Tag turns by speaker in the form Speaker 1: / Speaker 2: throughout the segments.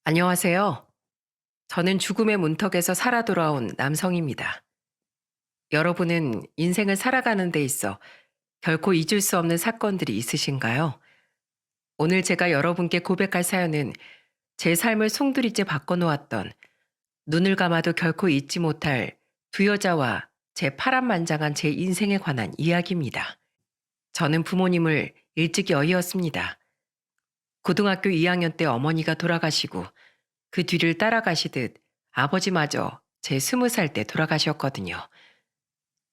Speaker 1: 안녕하세요. 저는 죽음의 문턱에서 살아 돌아온 남성입니다. 여러분은 인생을 살아가는 데 있어 결코 잊을 수 없는 사건들이 있으신가요? 오늘 제가 여러분께 고백할 사연은 제 삶을 송두리째 바꿔놓았던 눈을 감아도 결코 잊지 못할 두 여자와 제 파란만장한 제 인생에 관한 이야기입니다. 저는 부모님을 일찍 여의었습니다. 고등학교 2학년 때 어머니가 돌아가시고 그 뒤를 따라가시듯 아버지마저 제 20살 때 돌아가셨거든요.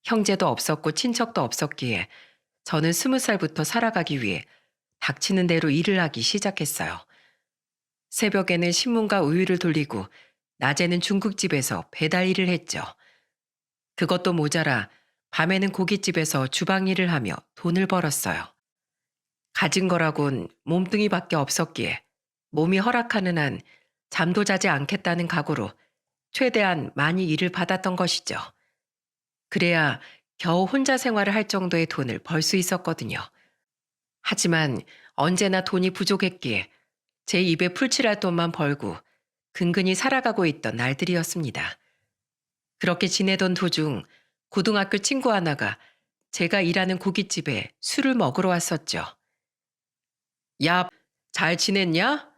Speaker 1: 형제도 없었고 친척도 없었기에 저는 20살부터 살아가기 위해 닥치는 대로 일을 하기 시작했어요. 새벽에는 신문과 우유를 돌리고 낮에는 중국집에서 배달 일을 했죠. 그것도 모자라 밤에는 고깃집에서 주방 일을 하며 돈을 벌었어요. 가진 거라곤 몸뚱이밖에 없었기에 몸이 허락하는 한 잠도 자지 않겠다는 각오로 최대한 많이 일을 받았던 것이죠. 그래야 겨우 혼자 생활을 할 정도의 돈을 벌 수 있었거든요. 하지만 언제나 돈이 부족했기에 제 입에 풀칠할 돈만 벌고 근근히 살아가고 있던 날들이었습니다. 그렇게 지내던 도중 고등학교 친구 하나가 제가 일하는 고깃집에 술을 먹으러 왔었죠. 야, 잘 지냈냐?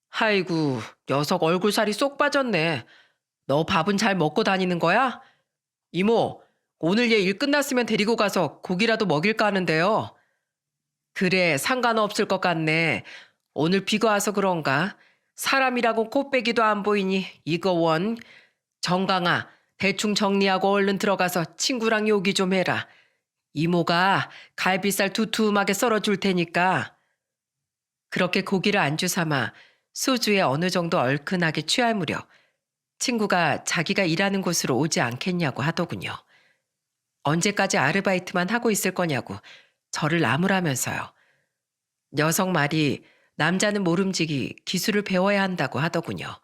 Speaker 1: 아이고, 녀석 얼굴살이 쏙 빠졌네. 너 밥은 잘 먹고 다니는 거야? 이모, 오늘 얘 일 끝났으면 데리고 가서 고기라도 먹일까 하는데요. 그래, 상관없을 것 같네. 오늘 비가 와서 그런가? 사람이라고 코빼기도 안 보이니 이거 원. 정강아, 대충 정리하고 얼른 들어가서 친구랑 요기 좀 해라. 이모가 갈비살 두툼하게 썰어줄 테니까. 그렇게 고기를 안주 삼아 소주에 어느 정도 얼큰하게 취할 무렵 친구가 자기가 일하는 곳으로 오지 않겠냐고 하더군요. 언제까지 아르바이트만 하고 있을 거냐고 저를 나무라면서요. 녀석 말이 남자는 모름지기 기술을 배워야 한다고 하더군요.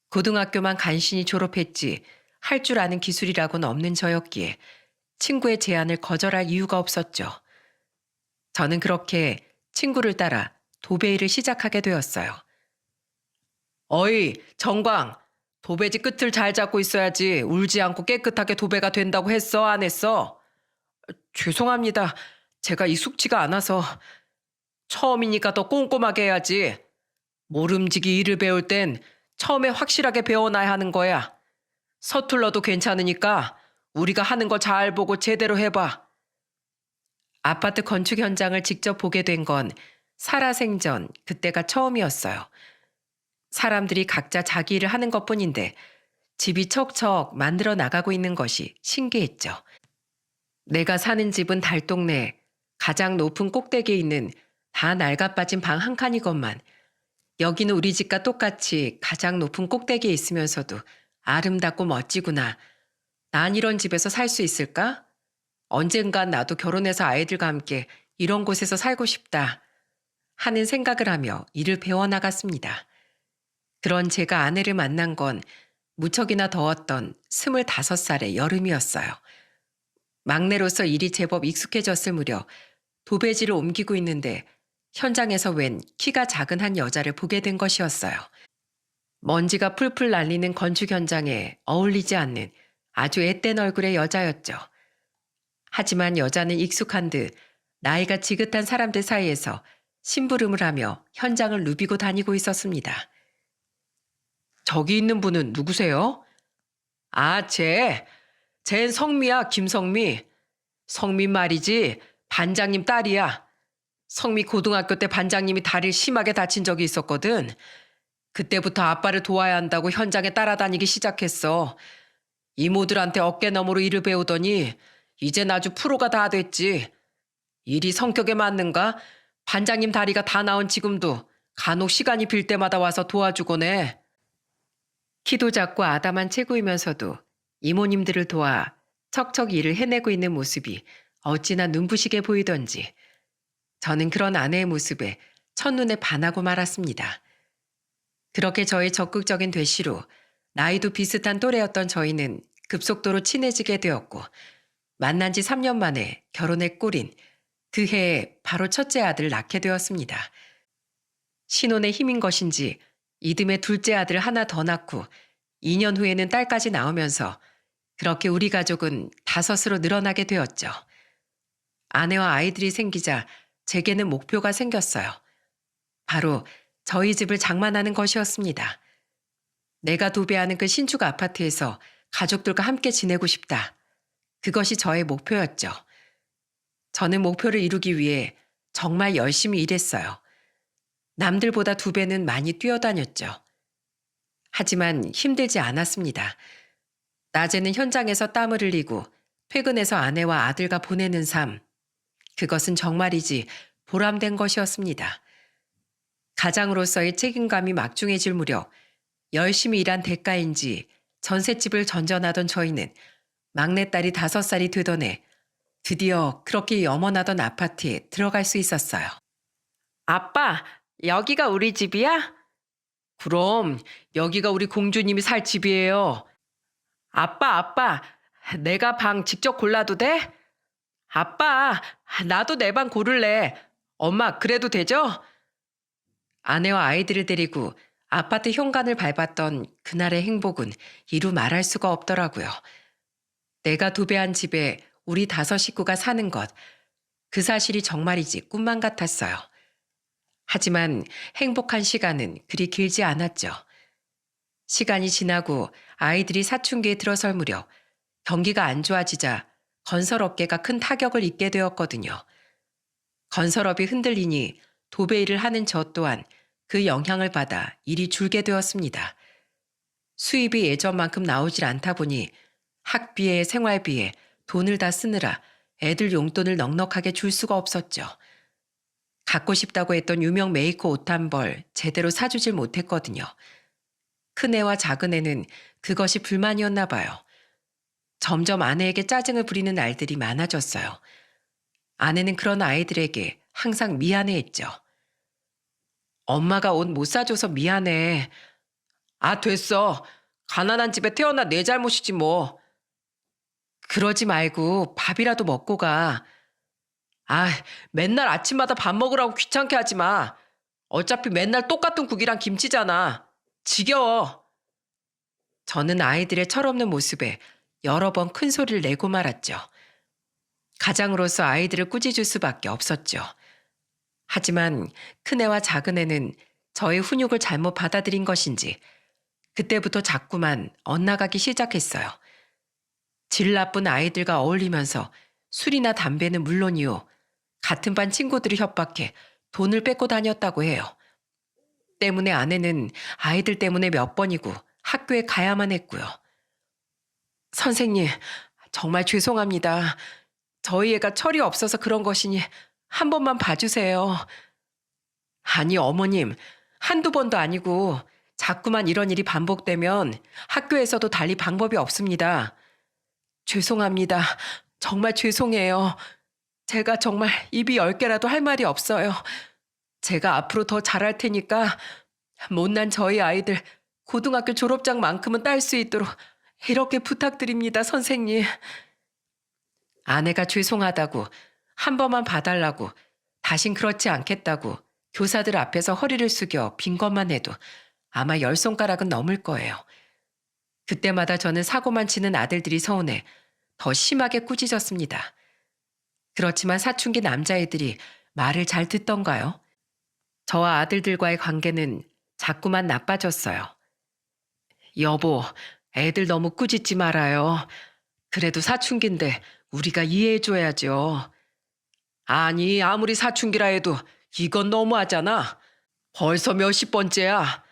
Speaker 1: 고등학교만 간신히 졸업했지 할 줄 아는 기술이라고는 없는 저였기에 친구의 제안을 거절할 이유가 없었죠. 저는 그렇게 친구를 따라 도배일을 시작하게 되었어요. 어이, 정광. 도배지 끝을 잘 잡고 있어야지 울지 않고 깨끗하게 도배가 된다고 했어, 안 했어? 죄송합니다. 제가 익숙치가 않아서. 처음이니까 더 꼼꼼하게 해야지. 모름지기 일을 배울 땐 처음에 확실하게 배워놔야 하는 거야. 서툴러도 괜찮으니까 우리가 하는 거 잘 보고 제대로 해봐. 아파트 건축 현장을 직접 보게 된 건 살아생전 그때가 처음이었어요. 사람들이 각자 자기 일을 하는 것뿐인데 집이 척척 만들어 나가고 있는 것이 신기했죠. 내가 사는 집은 달동네 가장 높은 꼭대기에 있는 다 낡아빠진 방 한 칸이건만 여기는 우리 집과 똑같이 가장 높은 꼭대기에 있으면서도 아름답고 멋지구나. 난 이런 집에서 살 수 있을까? 언젠간 나도 결혼해서 아이들과 함께 이런 곳에서 살고 싶다 하는 생각을 하며 일을 배워나갔습니다. 그런 제가 아내를 만난 건 무척이나 더웠던 25살의 여름이었어요. 막내로서 일이 제법 익숙해졌을 무렵 도배지를 옮기고 있는데 현장에서 웬 키가 작은 한 여자를 보게 된 것이었어요. 먼지가 풀풀 날리는 건축 현장에 어울리지 않는 아주 앳된 얼굴의 여자였죠. 하지만 여자는 익숙한 듯 나이가 지긋한 사람들 사이에서 심부름을 하며 현장을 누비고 다니고 있었습니다. 저기 있는 분은 누구세요? 아, 쟨 성미야, 김성미. 성민 말이지, 반장님 딸이야. 성미 고등학교 때 반장님이 다리를 심하게 다친 적이 있었거든. 그때부터 아빠를 도와야 한다고 현장에 따라다니기 시작했어. 이모들한테 어깨너머로 일을 배우더니 이젠 아주 프로가 다 됐지. 일이 성격에 맞는가? 반장님 다리가 다 나온 지금도 간혹 시간이 빌 때마다 와서 도와주곤 해. 키도 작고 아담한 체구이면서도 이모님들을 도와 척척 일을 해내고 있는 모습이 어찌나 눈부시게 보이던지 저는 그런 아내의 모습에 첫눈에 반하고 말았습니다. 그렇게 저의 적극적인 대시로 나이도 비슷한 또래였던 저희는 급속도로 친해지게 되었고 만난 지 3년 만에 결혼에 꼴인 그 해에 바로 첫째 아들을 낳게 되었습니다. 신혼의 힘인 것인지 이듬해 둘째 아들 하나 더 낳고 2년 후에는 딸까지 나오면서 그렇게 우리 가족은 다섯으로 늘어나게 되었죠. 아내와 아이들이 생기자 제게는 목표가 생겼어요. 바로 저희 집을 장만하는 것이었습니다. 내가 도배하는 그 신축 아파트에서 가족들과 함께 지내고 싶다. 그것이 저의 목표였죠. 저는 목표를 이루기 위해 정말 열심히 일했어요. 남들보다 2배는 많이 뛰어다녔죠. 하지만 힘들지 않았습니다. 낮에는 현장에서 땀을 흘리고 퇴근해서 아내와 아들과 보내는 삶. 그것은 정말이지 보람된 것이었습니다. 가장으로서의 책임감이 막중해질 무렵 열심히 일한 대가인지 전셋집을 전전하던 저희는 막내딸이 5살이 되던 해 드디어 그렇게 염원하던 아파트에 들어갈 수 있었어요. 아빠, 여기가 우리 집이야? 그럼 여기가 우리 공주님이 살 집이에요. 아빠, 내가 방 직접 골라도 돼? 아빠, 나도 내 방 고를래. 엄마, 그래도 되죠? 아내와 아이들을 데리고 아파트 현관을 밟았던 그날의 행복은 이루 말할 수가 없더라고요. 내가 도배한 집에 우리 5 식구가 사는 것, 그 사실이 정말이지 꿈만 같았어요. 하지만 행복한 시간은 그리 길지 않았죠. 시간이 지나고 아이들이 사춘기에 들어설 무렵 경기가 안 좋아지자 건설업계가 큰 타격을 입게 되었거든요. 건설업이 흔들리니 도배 일을 하는 저 또한 그 영향을 받아 일이 줄게 되었습니다. 수입이 예전만큼 나오질 않다 보니 학비에 생활비에 돈을 다 쓰느라 애들 용돈을 넉넉하게 줄 수가 없었죠. 갖고 싶다고 했던 유명 메이커 옷 한 벌 제대로 사주질 못했거든요. 큰애와 작은애는 그것이 불만이었나 봐요. 점점 아내에게 짜증을 부리는 날들이 많아졌어요. 아내는 그런 아이들에게 항상 미안해했죠. 엄마가 옷 못 사줘서 미안해. 아, 됐어. 가난한 집에 태어나 내 잘못이지 뭐. 그러지 말고 밥이라도 먹고 가. 아, 맨날 아침마다 밥 먹으라고 귀찮게 하지 마. 어차피 맨날 똑같은 국이랑 김치잖아. 지겨워. 저는 아이들의 철없는 모습에 여러 번 큰 소리를 내고 말았죠. 가장으로서 아이들을 꾸짖을 수밖에 없었죠. 하지만 큰애와 작은애는 저의 훈육을 잘못 받아들인 것인지 그때부터 자꾸만 엇나가기 시작했어요. 질 나쁜 아이들과 어울리면서 술이나 담배는 물론이요. 같은 반 친구들을 협박해 돈을 뺏고 다녔다고 해요. 때문에 아내는 아이들 때문에 몇 번이고 학교에 가야만 했고요. 선생님, 정말 죄송합니다. 저희 애가 철이 없어서 그런 것이니 한 번만 봐주세요. 아니, 어머님, 한두 번도 아니고 자꾸만 이런 일이 반복되면 학교에서도 달리 방법이 없습니다. 죄송합니다. 정말 죄송해요. 제가 정말 입이 10개라도 할 말이 없어요. 제가 앞으로 더 잘할 테니까 못난 저희 아이들 고등학교 졸업장만큼은 딸 수 있도록 이렇게 부탁드립니다, 선생님. 아내가 죄송하다고 한 번만 봐달라고 다신 그렇지 않겠다고 교사들 앞에서 허리를 숙여 빈 것만 해도 아마 10손가락은 넘을 거예요. 그때마다 저는 사고만 치는 아들들이 서운해 더 심하게 꾸짖었습니다. 그렇지만 사춘기 남자애들이 말을 잘 듣던가요? 저와 아들들과의 관계는 자꾸만 나빠졌어요. 여보, 애들 너무 꾸짖지 말아요. 그래도 사춘기인데 우리가 이해해줘야죠. 아니, 아무리 사춘기라 해도 이건 너무하잖아. 벌써 몇십 번째야.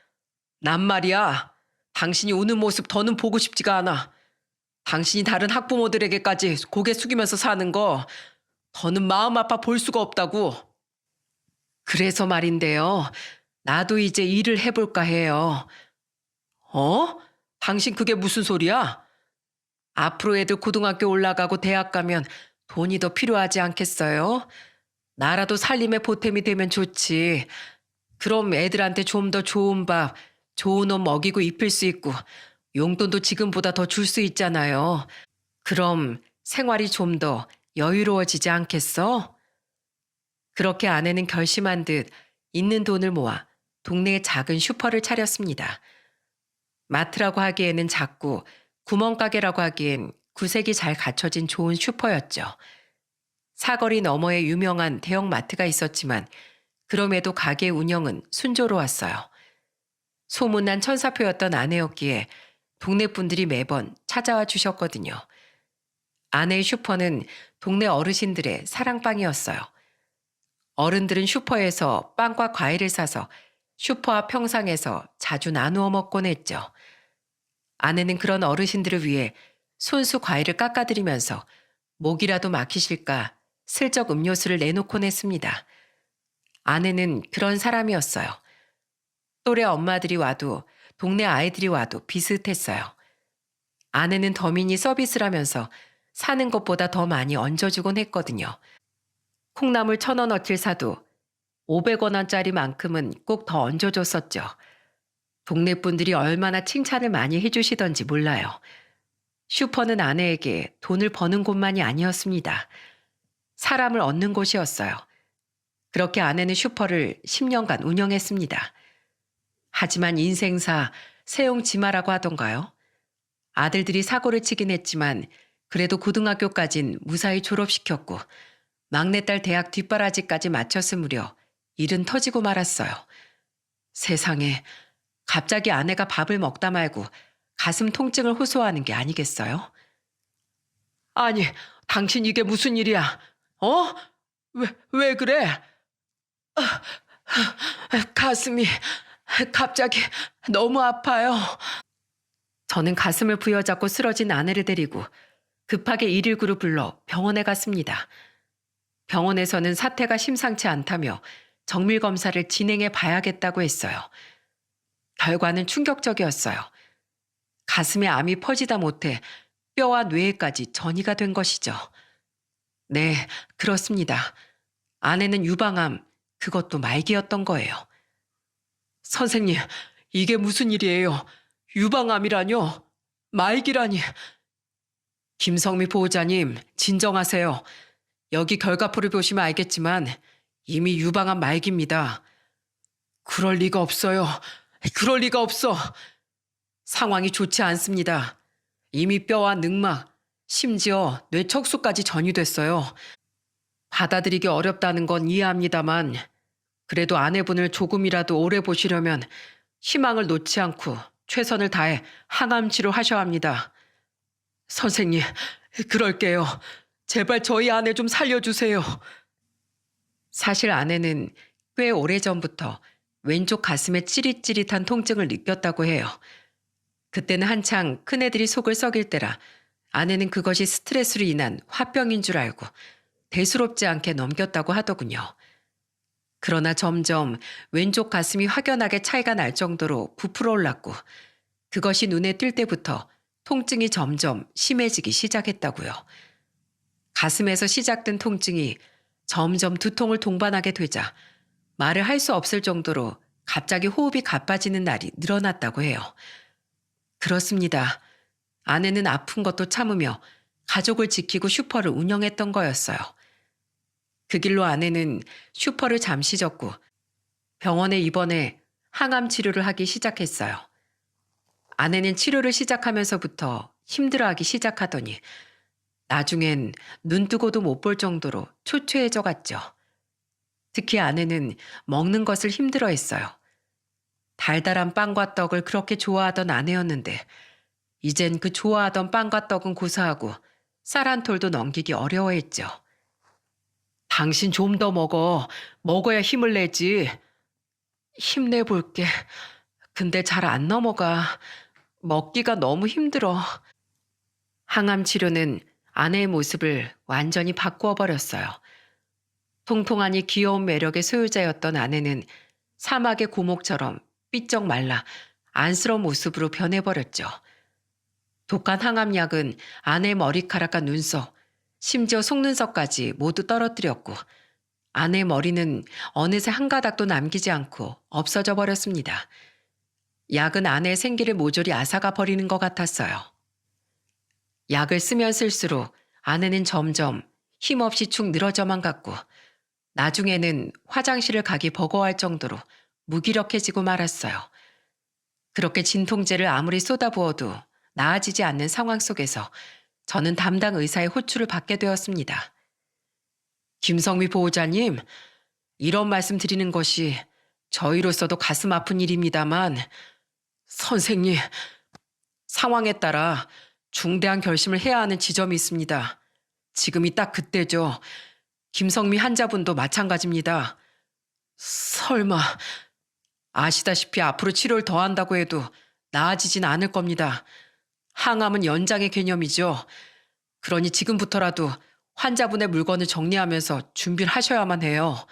Speaker 1: 난 말이야. 당신이 우는 모습 더는 보고 싶지가 않아. 당신이 다른 학부모들에게까지 고개 숙이면서 사는 거 더는 마음 아파 볼 수가 없다고. 그래서 말인데요. 나도 이제 일을 해볼까 해요. 어? 당신 그게 무슨 소리야? 앞으로 애들 고등학교 올라가고 대학 가면 돈이 더 필요하지 않겠어요? 나라도 살림의 보탬이 되면 좋지. 그럼 애들한테 좀 더 좋은 밥, 좋은 옷 먹이고 입힐 수 있고 용돈도 지금보다 더 줄 수 있잖아요. 그럼 생활이 좀 더 여유로워지지 않겠어? 그렇게 아내는 결심한 듯 있는 돈을 모아 동네에 작은 슈퍼를 차렸습니다. 마트라고 하기에는 작고 구멍가게라고 하기엔 구색이 잘 갖춰진 좋은 슈퍼였죠. 사거리 너머에 유명한 대형 마트가 있었지만 그럼에도 가게 운영은 순조로웠어요. 소문난 천사표였던 아내였기에 동네 분들이 매번 찾아와 주셨거든요. 아내의 슈퍼는 동네 어르신들의 사랑방이었어요. 어른들은 슈퍼에서 빵과 과일을 사서 슈퍼 앞 평상에서 자주 나누어 먹곤 했죠. 아내는 그런 어르신들을 위해 손수 과일을 깎아드리면서 목이라도 막히실까 슬쩍 음료수를 내놓곤 했습니다. 아내는 그런 사람이었어요. 또래 엄마들이 와도 동네 아이들이 와도 비슷했어요. 아내는 더미니 서비스라면서 사는 것보다 더 많이 얹어주곤 했거든요. 콩나물 1,000원어치를 사도 500원짜리만큼은 꼭 더 얹어줬었죠. 동네 분들이 얼마나 칭찬을 많이 해주시던지 몰라요. 슈퍼는 아내에게 돈을 버는 곳만이 아니었습니다. 사람을 얻는 곳이었어요. 그렇게 아내는 슈퍼를 10년간 운영했습니다. 하지만 인생사 세용지마라고 하던가요? 아들들이 사고를 치긴 했지만 그래도 고등학교까진 무사히 졸업시켰고 막내딸 대학 뒷바라지까지 마쳤으므려 일은 터지고 말았어요. 세상에, 갑자기 아내가 밥을 먹다 말고 가슴 통증을 호소하는 게 아니겠어요? 아니, 당신 이게 무슨 일이야? 어? 왜 그래? 가슴이 갑자기 너무 아파요. 저는 가슴을 부여잡고 쓰러진 아내를 데리고 급하게 119를 불러 병원에 갔습니다. 병원에서는 사태가 심상치 않다며 정밀 검사를 진행해 봐야겠다고 했어요. 결과는 충격적이었어요. 가슴에 암이 퍼지다 못해 뼈와 뇌에까지 전이가 된 것이죠. 네, 그렇습니다. 아내는 유방암, 그것도 말기였던 거예요. 선생님, 이게 무슨 일이에요? 유방암이라뇨? 말기라니. 김성미 보호자님, 진정하세요. 여기 결과표를 보시면 알겠지만 이미 유방암 말기입니다. 그럴 리가 없어요. 그럴 리가 없어. 상황이 좋지 않습니다. 이미 뼈와 늑막, 심지어 뇌척수까지 전이됐어요. 받아들이기 어렵다는 건 이해합니다만 그래도 아내분을 조금이라도 오래 보시려면 희망을 놓지 않고 최선을 다해 항암 치료하셔야 합니다. 선생님, 그럴게요. 제발 저희 아내 좀 살려주세요. 사실 아내는 꽤 오래전부터 왼쪽 가슴에 찌릿찌릿한 통증을 느꼈다고 해요. 그때는 한창 큰애들이 속을 썩일 때라 아내는 그것이 스트레스로 인한 화병인 줄 알고 대수롭지 않게 넘겼다고 하더군요. 그러나 점점 왼쪽 가슴이 확연하게 차이가 날 정도로 부풀어 올랐고 그것이 눈에 띌 때부터 통증이 점점 심해지기 시작했다고요. 가슴에서 시작된 통증이 점점 두통을 동반하게 되자 말을 할 수 없을 정도로 갑자기 호흡이 가빠지는 날이 늘어났다고 해요. 그렇습니다. 아내는 아픈 것도 참으며 가족을 지키고 슈퍼를 운영했던 거였어요. 그 길로 아내는 슈퍼를 잠시 접고 병원에 입원해 항암 치료를 하기 시작했어요. 아내는 치료를 시작하면서부터 힘들어하기 시작하더니 나중엔 눈 뜨고도 못 볼 정도로 초췌해져 갔죠. 특히 아내는 먹는 것을 힘들어했어요. 달달한 빵과 떡을 그렇게 좋아하던 아내였는데 이젠 그 좋아하던 빵과 떡은 고사하고 쌀 한 톨도 넘기기 어려워했죠. 당신 좀 더 먹어. 먹어야 힘을 내지. 힘내볼게. 근데 잘 안 넘어가. 먹기가 너무 힘들어. 항암 치료는 아내의 모습을 완전히 바꾸어 버렸어요. 통통하니 귀여운 매력의 소유자였던 아내는 사막의 고목처럼 삐쩍 말라 안쓰러운 모습으로 변해버렸죠. 독한 항암약은 아내의 머리카락과 눈썹, 심지어 속눈썹까지 모두 떨어뜨렸고 아내의 머리는 어느새 한 가닥도 남기지 않고 없어져 버렸습니다. 약은 아내의 생기를 모조리 앗아가 버리는 것 같았어요. 약을 쓰면 쓸수록 아내는 점점 힘없이 축 늘어져만 갔고 나중에는 화장실을 가기 버거워할 정도로 무기력해지고 말았어요. 그렇게 진통제를 아무리 쏟아부어도 나아지지 않는 상황 속에서 저는 담당 의사의 호출을 받게 되었습니다. 김성미 보호자님, 이런 말씀 드리는 것이 저희로서도 가슴 아픈 일입니다만, 선생님, 상황에 따라 중대한 결심을 해야 하는 지점이 있습니다. 지금이 딱 그때죠. 김성미 환자분도 마찬가지입니다. 설마, 아시다시피 앞으로 치료를 더 한다고 해도 나아지진 않을 겁니다. 항암은 연장의 개념이죠. 그러니 지금부터라도 환자분의 물건을 정리하면서 준비를 하셔야만 해요.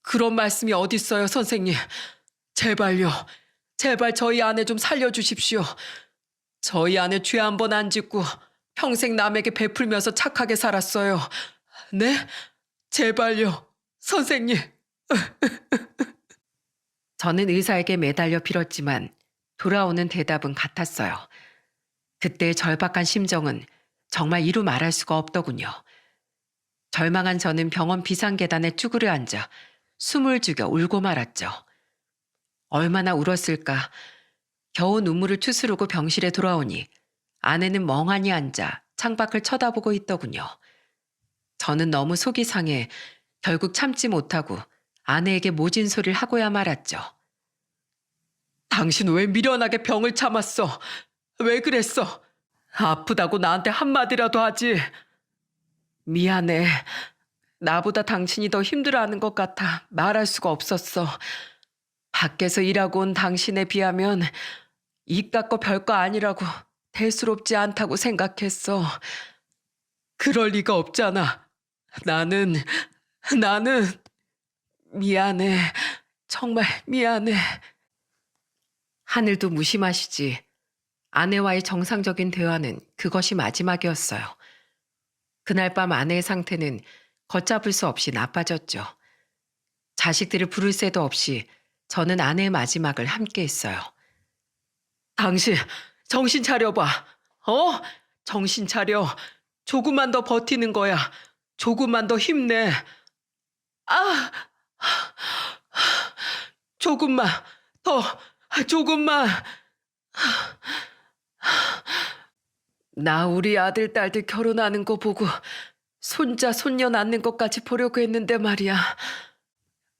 Speaker 1: 그런 말씀이 어딨어요, 선생님. 제발요. 제발 저희 아내 좀 살려주십시오. 저희 아내 죄 한 번 안 짓고 평생 남에게 베풀면서 착하게 살았어요. 네? 제발요. 선생님. 저는 의사에게 매달려 빌었지만 돌아오는 대답은 같았어요. 그때의 절박한 심정은 정말 이루 말할 수가 없더군요. 절망한 저는 병원 비상계단에 쭈그려 앉아 숨을 죽여 울고 말았죠. 얼마나 울었을까. 겨우 눈물을 추스르고 병실에 돌아오니 아내는 멍하니 앉아 창밖을 쳐다보고 있더군요. 저는 너무 속이 상해 결국 참지 못하고 아내에게 모진 소리를 하고야 말았죠. 당신 왜 미련하게 병을 참았어? 왜 그랬어? 아프다고 나한테 한마디라도 하지. 미안해. 나보다 당신이 더 힘들어하는 것 같아 말할 수가 없었어. 밖에서 일하고 온 당신에 비하면 이깟 거 별거 아니라고 대수롭지 않다고 생각했어. 그럴 리가 없잖아. 나는 미안해. 정말 미안해. 하늘도 무심하시지. 아내와의 정상적인 대화는 그것이 마지막이었어요. 그날 밤 아내의 상태는 걷잡을 수 없이 나빠졌죠. 자식들을 부를 새도 없이 저는 아내의 마지막을 함께 했어요. 당신 정신 차려봐. 정신 차려. 조금만 더 버티는 거야. 조금만 더 힘내. 조금만 더, 조금만. 나 우리 아들, 딸들 결혼하는 거 보고 손자, 손녀 낳는 것까지 보려고 했는데 말이야.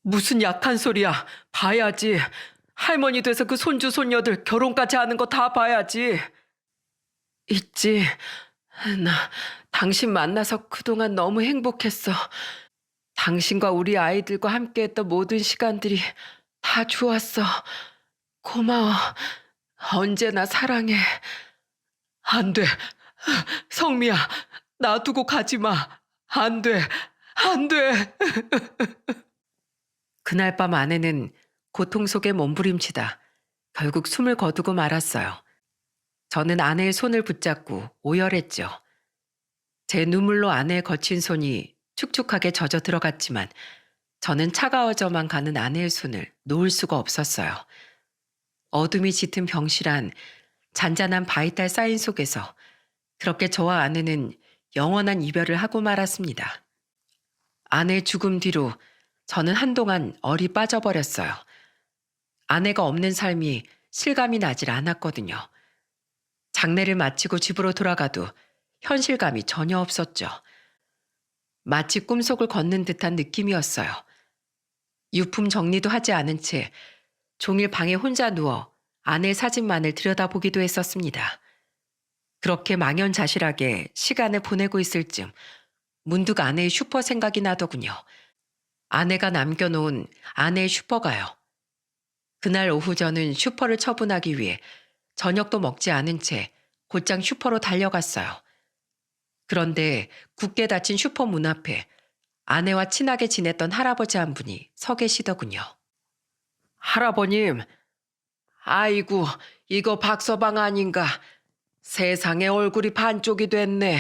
Speaker 1: 무슨 약한 소리야. 봐야지. 할머니 돼서 그 손주, 손녀들 결혼까지 하는 거 다 봐야지. 있지. 나 당신 만나서 그동안 너무 행복했어. 당신과 우리 아이들과 함께했던 모든 시간들이 다 좋았어. 고마워. 언제나 사랑해. 안 돼. 성미야, 놔두고 가지 마. 안 돼. 안 돼. 그날 밤 아내는 고통 속에 몸부림치다 결국 숨을 거두고 말았어요. 저는 아내의 손을 붙잡고 오열했죠. 제 눈물로 아내의 거친 손이 축축하게 젖어 들어갔지만 저는 차가워져만 가는 아내의 손을 놓을 수가 없었어요. 어둠이 짙은 병실 잔잔한 바위탈 사인 속에서 그렇게 저와 아내는 영원한 이별을 하고 말았습니다. 아내의 죽음 뒤로 저는 한동안 얼이 빠져버렸어요. 아내가 없는 삶이 실감이 나질 않았거든요. 장례를 마치고 집으로 돌아가도 현실감이 전혀 없었죠. 마치 꿈속을 걷는 듯한 느낌이었어요. 유품 정리도 하지 않은 채 종일 방에 혼자 누워 아내 사진만을 들여다보기도 했었습니다. 그렇게 망연자실하게 시간을 보내고 있을 즈음 문득 아내의 슈퍼 생각이 나더군요. 아내가 남겨놓은 아내의 슈퍼가요. 그날 오후 저는 슈퍼를 처분하기 위해 저녁도 먹지 않은 채 곧장 슈퍼로 달려갔어요. 그런데 굳게 닫힌 슈퍼 문 앞에 아내와 친하게 지냈던 할아버지 한 분이 서 계시더군요. 할아버님, 아이고 이거 박서방 아닌가. 세상에 얼굴이 반쪽이 됐네.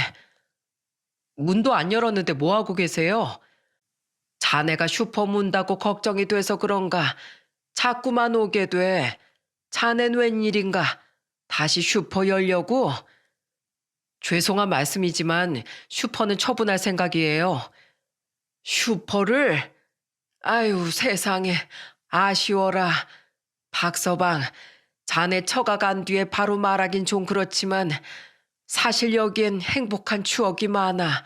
Speaker 1: 문도 안 열었는데 뭐하고 계세요? 자네가 슈퍼 문다고 걱정이 돼서 그런가. 자꾸만 오게 돼. 자넨 웬일인가. 다시 슈퍼 열려고? 죄송한 말씀이지만 슈퍼는 처분할 생각이에요. 슈퍼를? 아유 세상에. 아쉬워라. 박서방, 자네 처가 간 뒤에 바로 말하긴 좀 그렇지만 사실 여기엔 행복한 추억이 많아.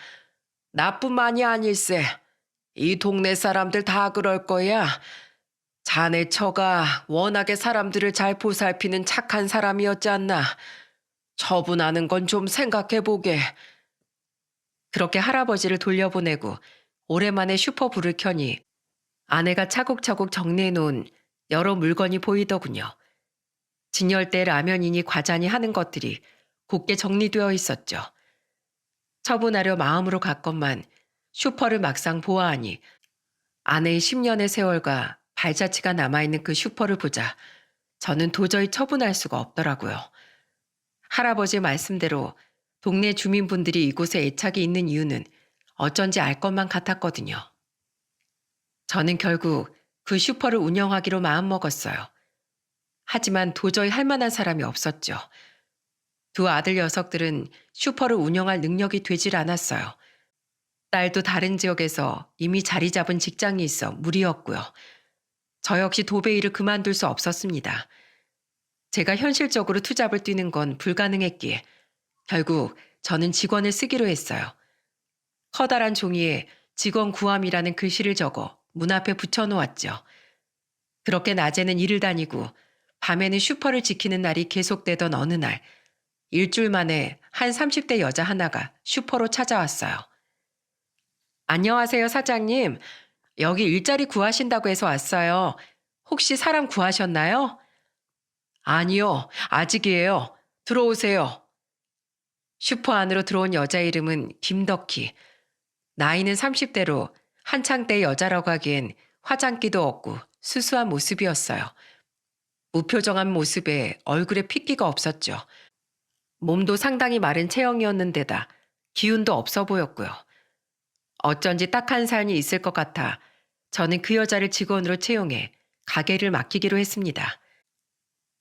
Speaker 1: 나뿐만이 아닐세. 이 동네 사람들 다 그럴 거야. 자네 처가 워낙에 사람들을 잘 보살피는 착한 사람이었지 않나. 처분하는 건 좀 생각해보게. 그렇게 할아버지를 돌려보내고 오랜만에 슈퍼불을 켜니 아내가 차곡차곡 정리해놓은 여러 물건이 보이더군요. 진열대 라면이니 과자니 하는 것들이 곱게 정리되어 있었죠. 처분하려 마음으로 갔건만 슈퍼를 막상 보아하니 아내의 10년의 세월과 발자취가 남아있는 그 슈퍼를 보자 저는 도저히 처분할 수가 없더라고요. 할아버지의 말씀대로 동네 주민분들이 이곳에 애착이 있는 이유는 어쩐지 알 것만 같았거든요. 저는 결국 그 슈퍼를 운영하기로 마음먹었어요. 하지만 도저히 할 만한 사람이 없었죠. 두 아들 녀석들은 슈퍼를 운영할 능력이 되질 않았어요. 딸도 다른 지역에서 이미 자리 잡은 직장이 있어 무리였고요. 저 역시 도배일을 그만둘 수 없었습니다. 제가 현실적으로 투잡을 뛰는 건 불가능했기에 결국 저는 직원을 쓰기로 했어요. 커다란 종이에 직원 구함이라는 글씨를 적어 문 앞에 붙여놓았죠. 그렇게 낮에는 일을 다니고 밤에는 슈퍼를 지키는 날이 계속되던 어느 날 일주일 만에 한 30대 여자 하나가 슈퍼로 찾아왔어요. 안녕하세요, 사장님. 여기 일자리 구하신다고 해서 왔어요. 혹시 사람 구하셨나요? 아니요, 아직이에요. 들어오세요. 슈퍼 안으로 들어온 여자 이름은 김덕희. 나이는 30대로 한창 때 여자라고 하기엔 화장기도 없고 수수한 모습이었어요. 무표정한 모습에 얼굴에 핏기가 없었죠. 몸도 상당히 마른 체형이었는데다 기운도 없어 보였고요. 어쩐지 딱한 사연이 있을 것 같아 저는 그 여자를 직원으로 채용해 가게를 맡기기로 했습니다.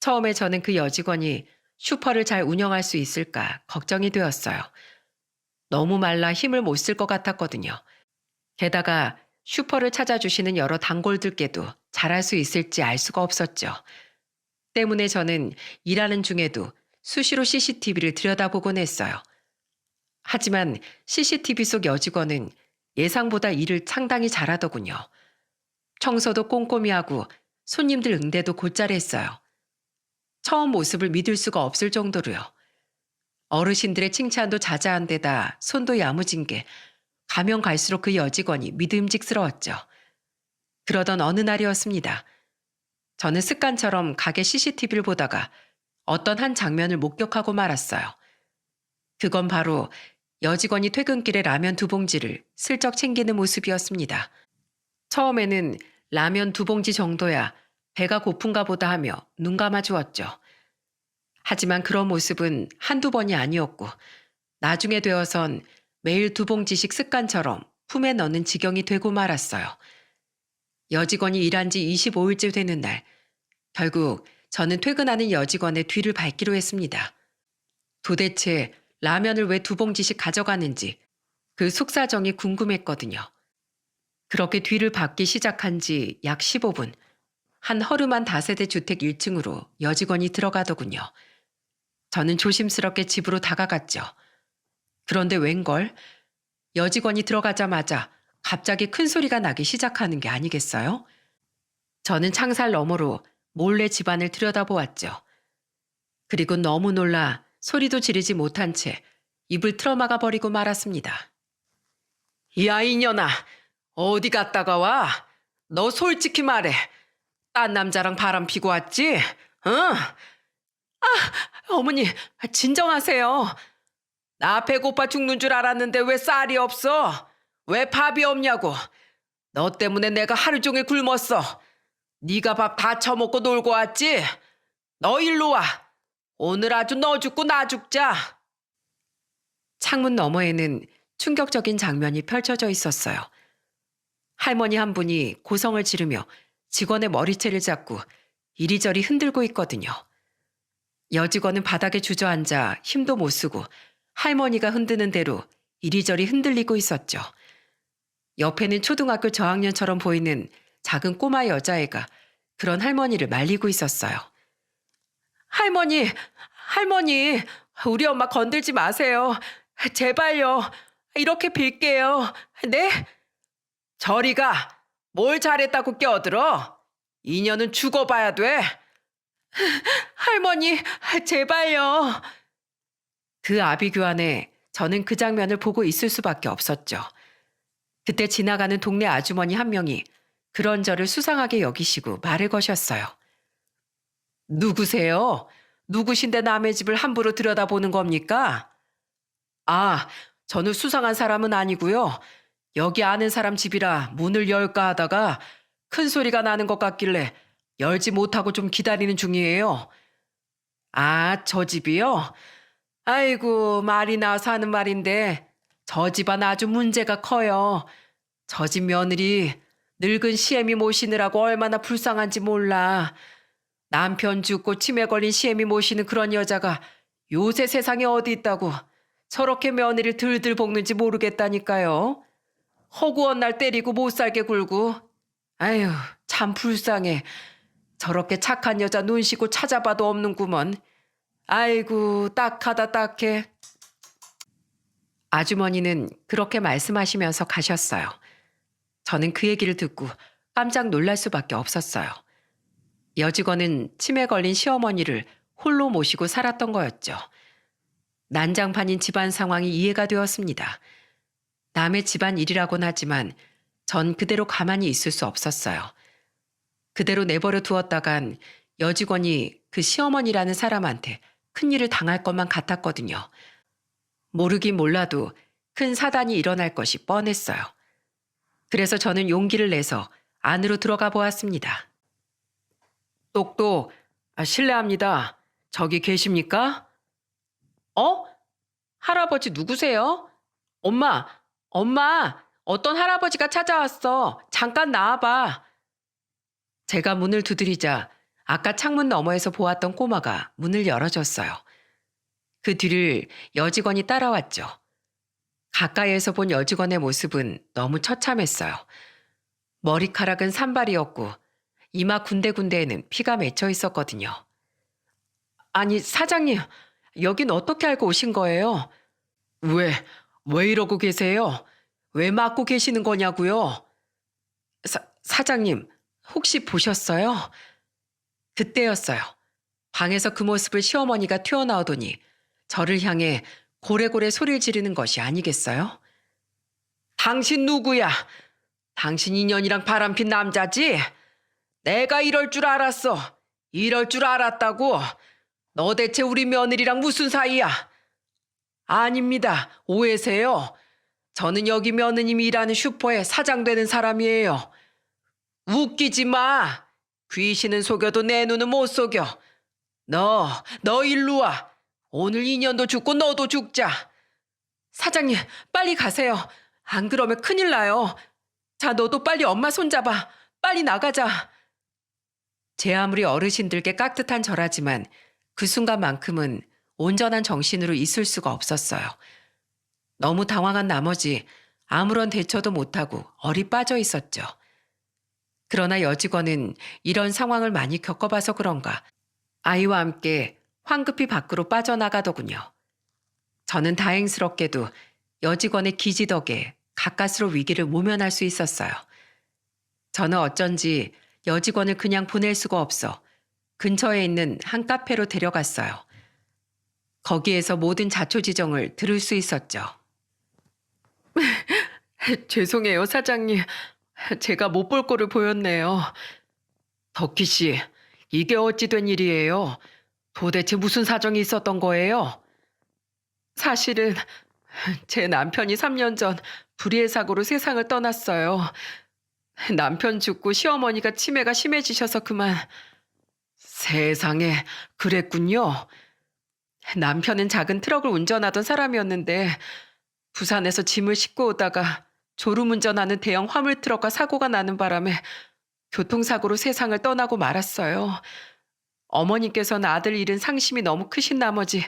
Speaker 1: 처음에 저는 그 여직원이 슈퍼를 잘 운영할 수 있을까 걱정이 되었어요. 너무 말라 힘을 못 쓸 것 같았거든요. 게다가 슈퍼를 찾아주시는 여러 단골들께도 잘할 수 있을지 알 수가 없었죠. 때문에 저는 일하는 중에도 수시로 CCTV를 들여다보곤 했어요. 하지만 CCTV 속 여직원은 예상보다 일을 상당히 잘하더군요. 청소도 꼼꼼히 하고 손님들 응대도 곧잘 했어요. 처음 모습을 믿을 수가 없을 정도로요. 어르신들의 칭찬도 자자한 데다 손도 야무진 게 가면 갈수록 그 여직원이 믿음직스러웠죠. 그러던 어느 날이었습니다. 저는 습관처럼 가게 CCTV를 보다가 어떤 한 장면을 목격하고 말았어요. 그건 바로 여직원이 퇴근길에 라면 2봉지를 슬쩍 챙기는 모습이었습니다. 처음에는 라면 2봉지 정도야 배가 고픈가 보다 하며 눈 감아 주었죠. 하지만 그런 모습은 한두 번이 아니었고 나중에 되어선 매일 2봉지씩 습관처럼 품에 넣는 지경이 되고 말았어요. 여직원이 일한 지 25일째 되는 날 결국 저는 퇴근하는 여직원의 뒤를 밟기로 했습니다. 도대체 라면을 왜 2봉지씩 가져가는지 그 속사정이 궁금했거든요. 그렇게 뒤를 밟기 시작한 지 약 15분, 한 허름한 다세대 주택 1층으로 여직원이 들어가더군요. 저는 조심스럽게 집으로 다가갔죠. 그런데 웬걸? 여직원이 들어가자마자 갑자기 큰 소리가 나기 시작하는 게 아니겠어요? 저는 창살 너머로 몰래 집안을 들여다보았죠. 그리고 너무 놀라 소리도 지르지 못한 채 입을 틀어막아 버리고 말았습니다. 야, 이년아, 어디 갔다가 와? 너 솔직히 말해. 딴 남자랑 바람 피고 왔지? 응? 어머니, 진정하세요. 나 배고파 죽는 줄 알았는데 왜 쌀이 없어? 왜 밥이 없냐고. 너 때문에 내가 하루 종일 굶었어. 네가 밥 다 처먹고 놀고 왔지? 너 일로 와. 오늘 아주 너 죽고 나 죽자. 창문 너머에는 충격적인 장면이 펼쳐져 있었어요. 할머니 한 분이 고성을 지르며 직원의 머리채를 잡고 이리저리 흔들고 있거든요. 여직원은 바닥에 주저앉아 힘도 못 쓰고 할머니가 흔드는 대로 이리저리 흔들리고 있었죠. 옆에는 초등학교 저학년처럼 보이는 작은 꼬마 여자애가 그런 할머니를 말리고 있었어요. 할머니, 할머니, 우리 엄마 건들지 마세요. 제발요. 이렇게 빌게요. 네? 저리 가. 뭘 잘했다고 껴들어? 인연은 죽어봐야 돼. 할머니, 제발요. 그 아비규환에 저는 그 장면을 보고 있을 수밖에 없었죠. 그때 지나가는 동네 아주머니 한 명이 그런 저를 수상하게 여기시고 말을 거셨어요. 누구세요? 누구신데 남의 집을 함부로 들여다보는 겁니까? 아, 저는 수상한 사람은 아니고요. 여기 아는 사람 집이라 문을 열까 하다가 큰 소리가 나는 것 같길래 열지 못하고 좀 기다리는 중이에요. 아, 저 집이요? 아이고, 말이 나와서 하는 말인데 저 집안 아주 문제가 커요. 저 집 며느리 늙은 시애미 모시느라고 얼마나 불쌍한지 몰라. 남편 죽고 치매 걸린 시애미 모시는 그런 여자가 요새 세상에 어디 있다고 저렇게 며느리를 들들 볶는지 모르겠다니까요. 허구한 날 때리고 못 살게 굴고. 아유, 참 불쌍해. 저렇게 착한 여자 눈 씻고 찾아봐도 없는구먼. 아이고, 딱하다 딱해. 아주머니는 그렇게 말씀하시면서 가셨어요. 저는 그 얘기를 듣고 깜짝 놀랄 수밖에 없었어요. 여직원은 치매 걸린 시어머니를 홀로 모시고 살았던 거였죠. 난장판인 집안 상황이 이해가 되었습니다. 남의 집안 일이라곤 하지만 전 그대로 가만히 있을 수 없었어요. 그대로 내버려 두었다간 여직원이 그 시어머니라는 사람한테 큰일을 당할 것만 같았거든요. 모르긴 몰라도 큰 사단이 일어날 것이 뻔했어요. 그래서 저는 용기를 내서 안으로 들어가 보았습니다. 똑똑, 실례합니다. 저기 계십니까? 어? 할아버지 누구세요? 엄마, 어떤 할아버지가 찾아왔어. 잠깐 나와봐. 제가 문을 두드리자 아까 창문 너머에서 보았던 꼬마가 문을 열어줬어요. 그 뒤를 여직원이 따라왔죠. 가까이에서 본 여직원의 모습은 너무 처참했어요. 머리카락은 산발이었고 이마 군데군데에는 피가 맺혀 있었거든요. 아니, 사장님, 여긴 어떻게 알고 오신 거예요? 왜 이러고 계세요? 왜 막고 계시는 거냐고요? 사장님, 혹시 보셨어요? 그때였어요. 방에서 그 모습을 시어머니가 튀어나오더니 저를 향해 고래고래 소리를 지르는 것이 아니겠어요? 당신 누구야? 당신 인연이랑 바람핀 남자지? 내가 이럴 줄 알았어. 이럴 줄 알았다고. 너 대체 우리 며느리랑 무슨 사이야? 아닙니다. 오해세요. 저는 여기 며느님이 일하는 슈퍼에 사장 되는 사람이에요. 웃기지 마. 귀신은 속여도 내 눈은 못 속여. 너 일로 와. 오늘 인연도 죽고 너도 죽자. 사장님, 빨리 가세요. 안 그러면 큰일 나요. 자, 너도 빨리 엄마 손잡아. 빨리 나가자. 제 아무리 어르신들께 깍듯한 저라지만 그 순간만큼은 온전한 정신으로 있을 수가 없었어요. 너무 당황한 나머지 아무런 대처도 못하고 얼이 빠져 있었죠. 그러나 여직원은 이런 상황을 많이 겪어봐서 그런가 아이와 함께 황급히 밖으로 빠져나가더군요. 저는 다행스럽게도 여직원의 기지 덕에 가까스로 위기를 모면할 수 있었어요. 저는 어쩐지 여직원을 그냥 보낼 수가 없어 근처에 있는 한 카페로 데려갔어요. 거기에서 모든 자초지정을 들을 수 있었죠. 죄송해요, 사장님. 제가 못 볼 꼴을 보였네요. 덕희 씨, 이게 어찌 된 일이에요? 도대체 무슨 사정이 있었던 거예요? 사실은 제 남편이 3년 전 불의의 사고로 세상을 떠났어요. 남편 죽고 시어머니가 치매가 심해지셔서 그만. 세상에, 그랬군요. 남편은 작은 트럭을 운전하던 사람이었는데 부산에서 짐을 싣고 오다가 졸음운전하는 대형 화물트럭과 사고가 나는 바람에 교통사고로 세상을 떠나고 말았어요. 어머니께서는 아들 잃은 상심이 너무 크신 나머지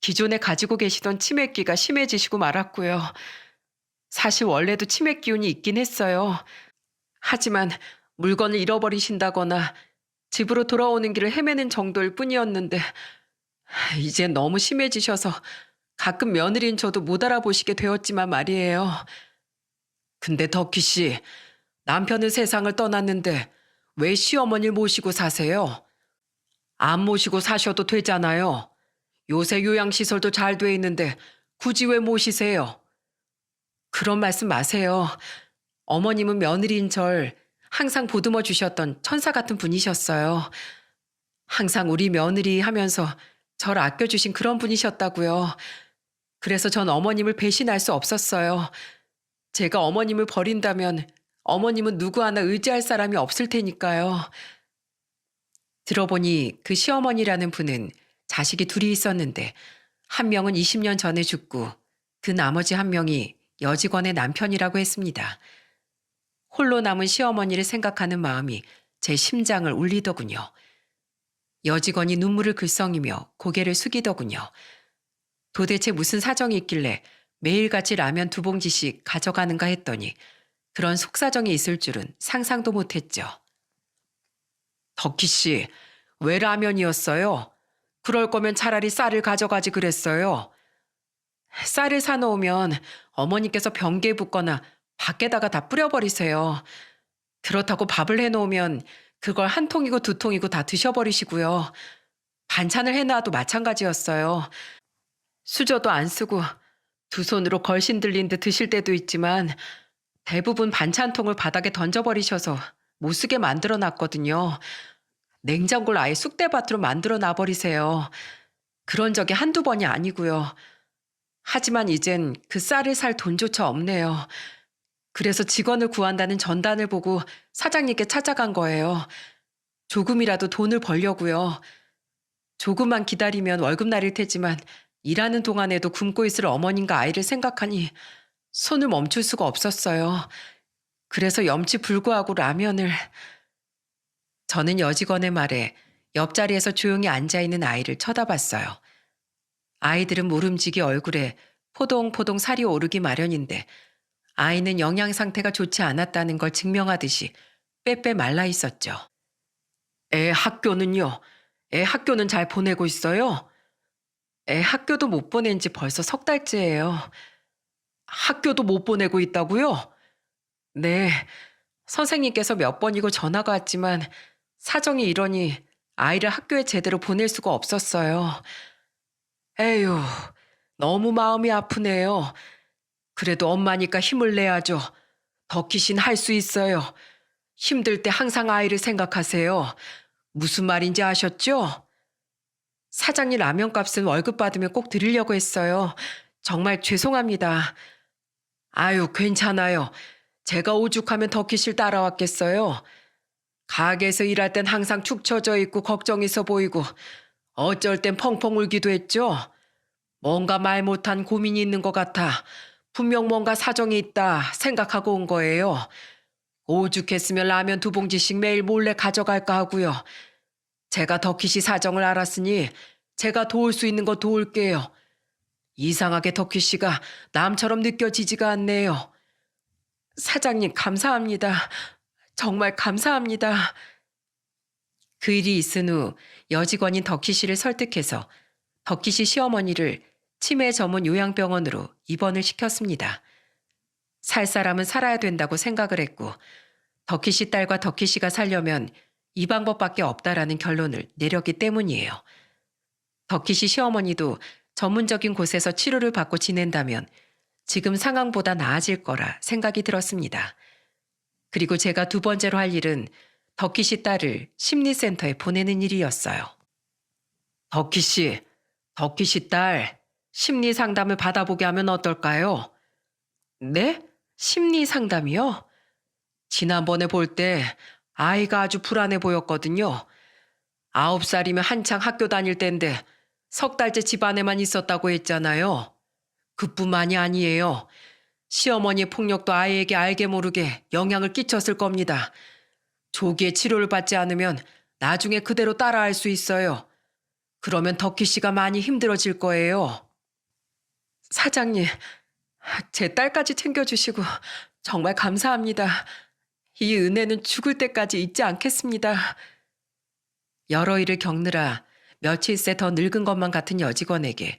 Speaker 1: 기존에 가지고 계시던 치매기가 심해지시고 말았고요. 사실 원래도 치매 기운이 있긴 했어요. 하지만 물건을 잃어버리신다거나 집으로 돌아오는 길을 헤매는 정도일 뿐이었는데 이제 너무 심해지셔서 가끔 며느리인 저도 못 알아보시게 되었지만 말이에요. 근데 덕희 씨, 남편은 세상을 떠났는데 왜 시어머니를 모시고 사세요? 안 모시고 사셔도 되잖아요. 요새 요양시설도 잘 돼 있는데 굳이 왜 모시세요? 그런 말씀 마세요. 어머님은 며느리인 절 항상 보듬어 주셨던 천사 같은 분이셨어요. 항상 우리 며느리 하면서 절 아껴주신 그런 분이셨다고요. 그래서 전 어머님을 배신할 수 없었어요. 제가 어머님을 버린다면 어머님은 누구 하나 의지할 사람이 없을 테니까요. 들어보니 그 시어머니라는 분은 자식이 둘이 있었는데 한 명은 20년 전에 죽고 그 나머지 한 명이 여직원의 남편이라고 했습니다. 홀로 남은 시어머니를 생각하는 마음이 제 심장을 울리더군요. 여직원이 눈물을 글썽이며 고개를 숙이더군요. 도대체 무슨 사정이 있길래 매일같이 라면 2봉지씩 가져가는가 했더니 그런 속사정이 있을 줄은 상상도 못했죠. 덕희 씨, 왜 라면이었어요? 그럴 거면 차라리 쌀을 가져가지 그랬어요. 쌀을 사놓으면 어머니께서 변기에 붓거나 밖에다가 다 뿌려버리세요. 그렇다고 밥을 해놓으면 그걸 한 통이고 2통이고 다 드셔버리시고요. 반찬을 해놔도 마찬가지였어요. 수저도 안 쓰고 2손으로 걸신 들린 듯 드실 때도 있지만 대부분 반찬통을 바닥에 던져버리셔서 못 쓰게 만들어 놨거든요. 냉장고를 아예 쑥대밭으로 만들어 놔버리세요. 그런 적이 한두 번이 아니고요. 하지만 이젠 그 쌀을 살 돈조차 없네요. 그래서 직원을 구한다는 전단을 보고 사장님께 찾아간 거예요. 조금이라도 돈을 벌려고요. 조금만 기다리면 월급날일 테지만 일하는 동안에도 굶고 있을 어머님과 아이를 생각하니 손을 멈출 수가 없었어요. 그래서 염치불구하고 라면을... 저는 여직원의 말에 옆자리에서 조용히 앉아있는 아이를 쳐다봤어요. 아이들은 모름지기 얼굴에 포동포동 살이 오르기 마련인데 아이는 영양 상태가 좋지 않았다는 걸 증명하듯이 빼빼 말라 있었죠. 애 학교는요? 애 학교는 잘 보내고 있어요? 애 학교도 못 보낸 지 벌써 3달째예요. 학교도 못 보내고 있다고요? 네. 선생님께서 몇 번이고 전화가 왔지만 사정이 이러니 아이를 학교에 제대로 보낼 수가 없었어요. 에휴, 너무 마음이 아프네요. 그래도 엄마니까 힘을 내야죠. 덕희 씨는 할 수 있어요. 힘들 때 항상 아이를 생각하세요. 무슨 말인지 아셨죠? 사장님 라면값은 월급 받으면 꼭 드리려고 했어요. 정말 죄송합니다. 아유, 괜찮아요. 제가 오죽하면 덕희 씨를 따라왔겠어요. 가게에서 일할 땐 항상 축 처져 있고 걱정 있어 보이고 어쩔 땐 펑펑 울기도 했죠. 뭔가 말 못한 고민이 있는 것 같아 분명 뭔가 사정이 있다 생각하고 온 거예요. 오죽했으면 라면 2봉지씩 매일 몰래 가져갈까 하고요. 제가 덕희 씨 사정을 알았으니 제가 도울 수 있는 거 도울게요. 이상하게 덕희 씨가 남처럼 느껴지지가 않네요. 사장님 감사합니다. 정말 감사합니다. 그 일이 있은 후 여직원인 덕희 씨를 설득해서 덕희 씨 시어머니를 치매 전문 요양병원으로 입원을 시켰습니다. 살 사람은 살아야 된다고 생각을 했고 덕희 씨 딸과 덕희 씨가 살려면 이 방법밖에 없다라는 결론을 내렸기 때문이에요. 덕희 씨 시어머니도 전문적인 곳에서 치료를 받고 지낸다면 지금 상황보다 나아질 거라 생각이 들었습니다. 그리고 제가 2번째로 할 일은 덕희 씨 딸을 심리센터에 보내는 일이었어요. 덕희 씨 딸, 심리 상담을 받아보게 하면 어떨까요? 네? 심리 상담이요? 지난번에 볼 때 아이가 아주 불안해 보였거든요. 9살이면 한창 학교 다닐 때인데 3달째 집안에만 있었다고 했잖아요. 그뿐만이 아니에요. 시어머니의 폭력도 아이에게 알게 모르게 영향을 끼쳤을 겁니다. 조기에 치료를 받지 않으면 나중에 그대로 따라할 수 있어요. 그러면 덕희 씨가 많이 힘들어질 거예요. 사장님, 제 딸까지 챙겨주시고 정말 감사합니다. 이 은혜는 죽을 때까지 잊지 않겠습니다. 여러 일을 겪느라 며칠 새 더 늙은 것만 같은 여직원에게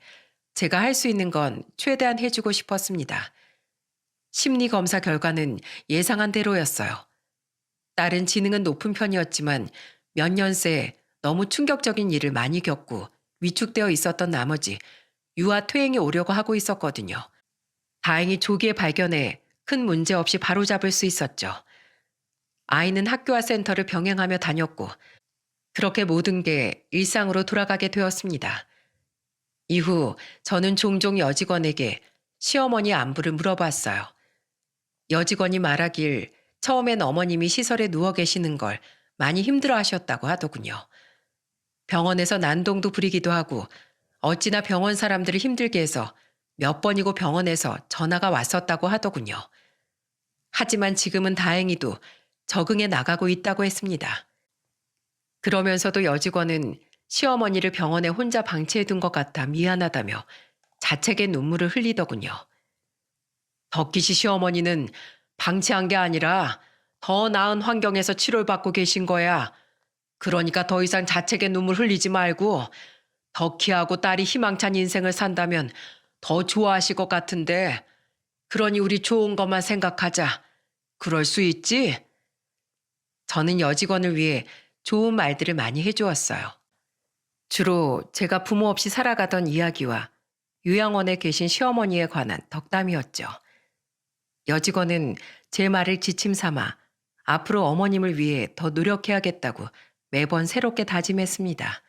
Speaker 1: 제가 할 수 있는 건 최대한 해주고 싶었습니다. 심리 검사 결과는 예상한 대로였어요. 딸은 지능은 높은 편이었지만 몇 년 새 너무 충격적인 일을 많이 겪고 위축되어 있었던 나머지 유아 퇴행이 오려고 하고 있었거든요. 다행히 조기에 발견해 큰 문제 없이 바로잡을 수 있었죠. 아이는 학교와 센터를 병행하며 다녔고 그렇게 모든 게 일상으로 돌아가게 되었습니다. 이후 저는 종종 여직원에게 시어머니 안부를 물어봤어요. 여직원이 말하길 처음엔 어머님이 시설에 누워 계시는 걸 많이 힘들어 하셨다고 하더군요. 병원에서 난동도 부리기도 하고 어찌나 병원 사람들을 힘들게 해서 몇 번이고 병원에서 전화가 왔었다고 하더군요. 하지만 지금은 다행히도 적응해 나가고 있다고 했습니다. 그러면서도 여직원은 시어머니를 병원에 혼자 방치해둔 것 같아 미안하다며 자책의 눈물을 흘리더군요. 덕기 씨 시어머니는 방치한 게 아니라 더 나은 환경에서 치료를 받고 계신 거야. 그러니까 더 이상 자책의 눈물 흘리지 말고 덕희하고 딸이 희망찬 인생을 산다면 더 좋아하실 것 같은데 그러니 우리 좋은 것만 생각하자. 그럴 수 있지? 저는 여직원을 위해 좋은 말들을 많이 해주었어요. 주로 제가 부모 없이 살아가던 이야기와 요양원에 계신 시어머니에 관한 덕담이었죠. 여직원은 제 말을 지침 삼아 앞으로 어머님을 위해 더 노력해야겠다고 매번 새롭게 다짐했습니다.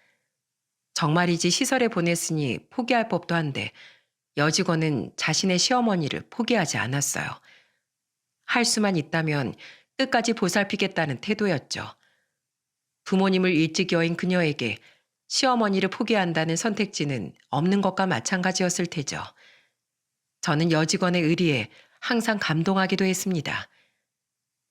Speaker 1: 정말이지 시설에 보냈으니 포기할 법도 한데 여직원은 자신의 시어머니를 포기하지 않았어요. 할 수만 있다면 끝까지 보살피겠다는 태도였죠. 부모님을 일찍 여인 그녀에게 시어머니를 포기한다는 선택지는 없는 것과 마찬가지였을 테죠. 저는 여직원의 의리에 항상 감동하기도 했습니다.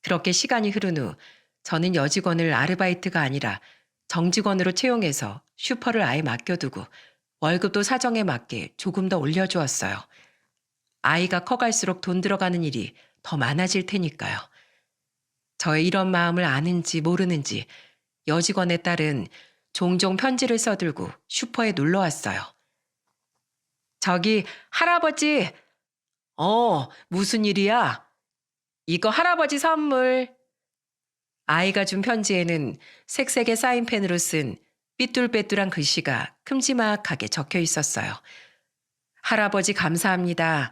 Speaker 1: 그렇게 시간이 흐른 후 저는 여직원을 아르바이트가 아니라 정직원으로 채용해서 슈퍼를 아예 맡겨두고 월급도 사정에 맞게 조금 더 올려주었어요. 아이가 커갈수록 돈 들어가는 일이 더 많아질 테니까요. 저의 이런 마음을 아는지 모르는지 여직원의 딸은 종종 편지를 써들고 슈퍼에 놀러 왔어요. 저기 할아버지, 무슨 일이야? 이거 할아버지 선물. 아이가 준 편지에는 색색의 사인펜으로 쓴 삐뚤빼뚤한 글씨가 큼지막하게 적혀 있었어요. 할아버지 감사합니다.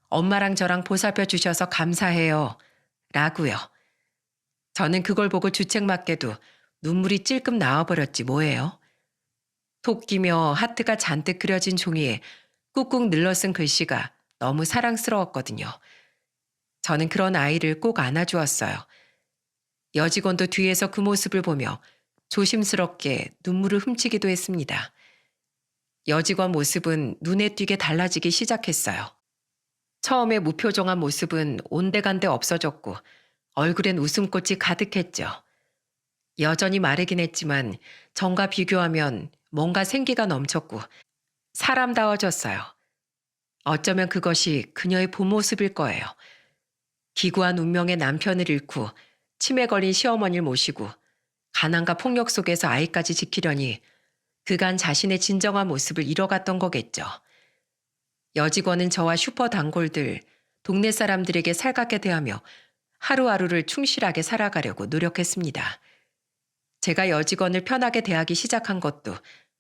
Speaker 1: 엄마랑 저랑 보살펴 주셔서 감사해요. 라고요. 저는 그걸 보고 주책맞게도 눈물이 찔끔 나와버렸지 뭐예요. 토끼며 하트가 잔뜩 그려진 종이에 꾹꾹 눌러 쓴 글씨가 너무 사랑스러웠거든요. 저는 그런 아이를 꼭 안아주었어요. 여직원도 뒤에서 그 모습을 보며 조심스럽게 눈물을 훔치기도 했습니다. 여직원 모습은 눈에 띄게 달라지기 시작했어요. 처음에 무표정한 모습은 온데간데 없어졌고 얼굴엔 웃음꽃이 가득했죠. 여전히 마르긴 했지만 전과 비교하면 뭔가 생기가 넘쳤고 사람다워졌어요. 어쩌면 그것이 그녀의 본 모습일 거예요. 기구한 운명의 남편을 잃고 치매 걸린 시어머니를 모시고 가난과 폭력 속에서 아이까지 지키려니 그간 자신의 진정한 모습을 잃어갔던 거겠죠. 여직원은 저와 슈퍼 단골들, 동네 사람들에게 살갑게 대하며 하루하루를 충실하게 살아가려고 노력했습니다. 제가 여직원을 편하게 대하기 시작한 것도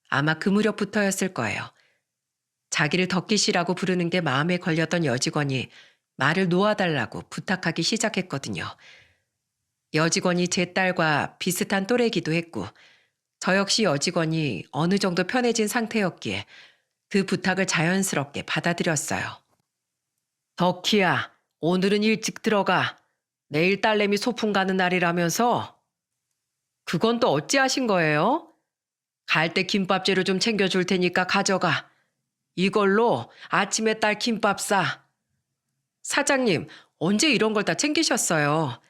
Speaker 1: 아마 그 무렵부터였을 거예요. 자기를 덕기 씨라고 부르는 게 마음에 걸렸던 여직원이 말을 놓아달라고 부탁하기 시작했거든요. 여직원이 제 딸과 비슷한 또래이기도 했고 저 역시 여직원이 어느 정도 편해진 상태였기에 그 부탁을 자연스럽게 받아들였어요. 덕희야, 오늘은 일찍 들어가. 내일 딸내미 소풍 가는 날이라면서? 그건 또 어찌하신 거예요? 갈 때 김밥 재료 좀 챙겨줄 테니까 가져가. 이걸로 아침에 딸 김밥 싸. 사장님, 언제 이런 걸 다 챙기셨어요?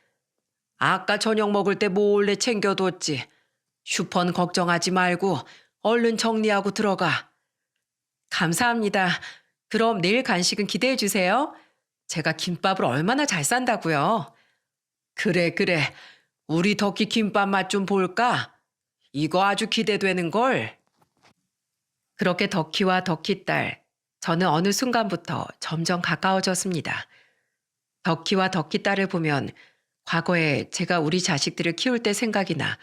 Speaker 1: 아까 저녁 먹을 때 몰래 챙겨뒀지. 슈퍼는 걱정하지 말고 얼른 정리하고 들어가. 감사합니다. 그럼 내일 간식은 기대해 주세요. 제가 김밥을 얼마나 잘 싼다고요. 그래. 우리 덕희 김밥 맛 좀 볼까? 이거 아주 기대되는걸. 그렇게 덕희와 덕희 딸, 저는 어느 순간부터 점점 가까워졌습니다. 덕희와 덕희 딸을 보면 과거에 제가 우리 자식들을 키울 때 생각이 나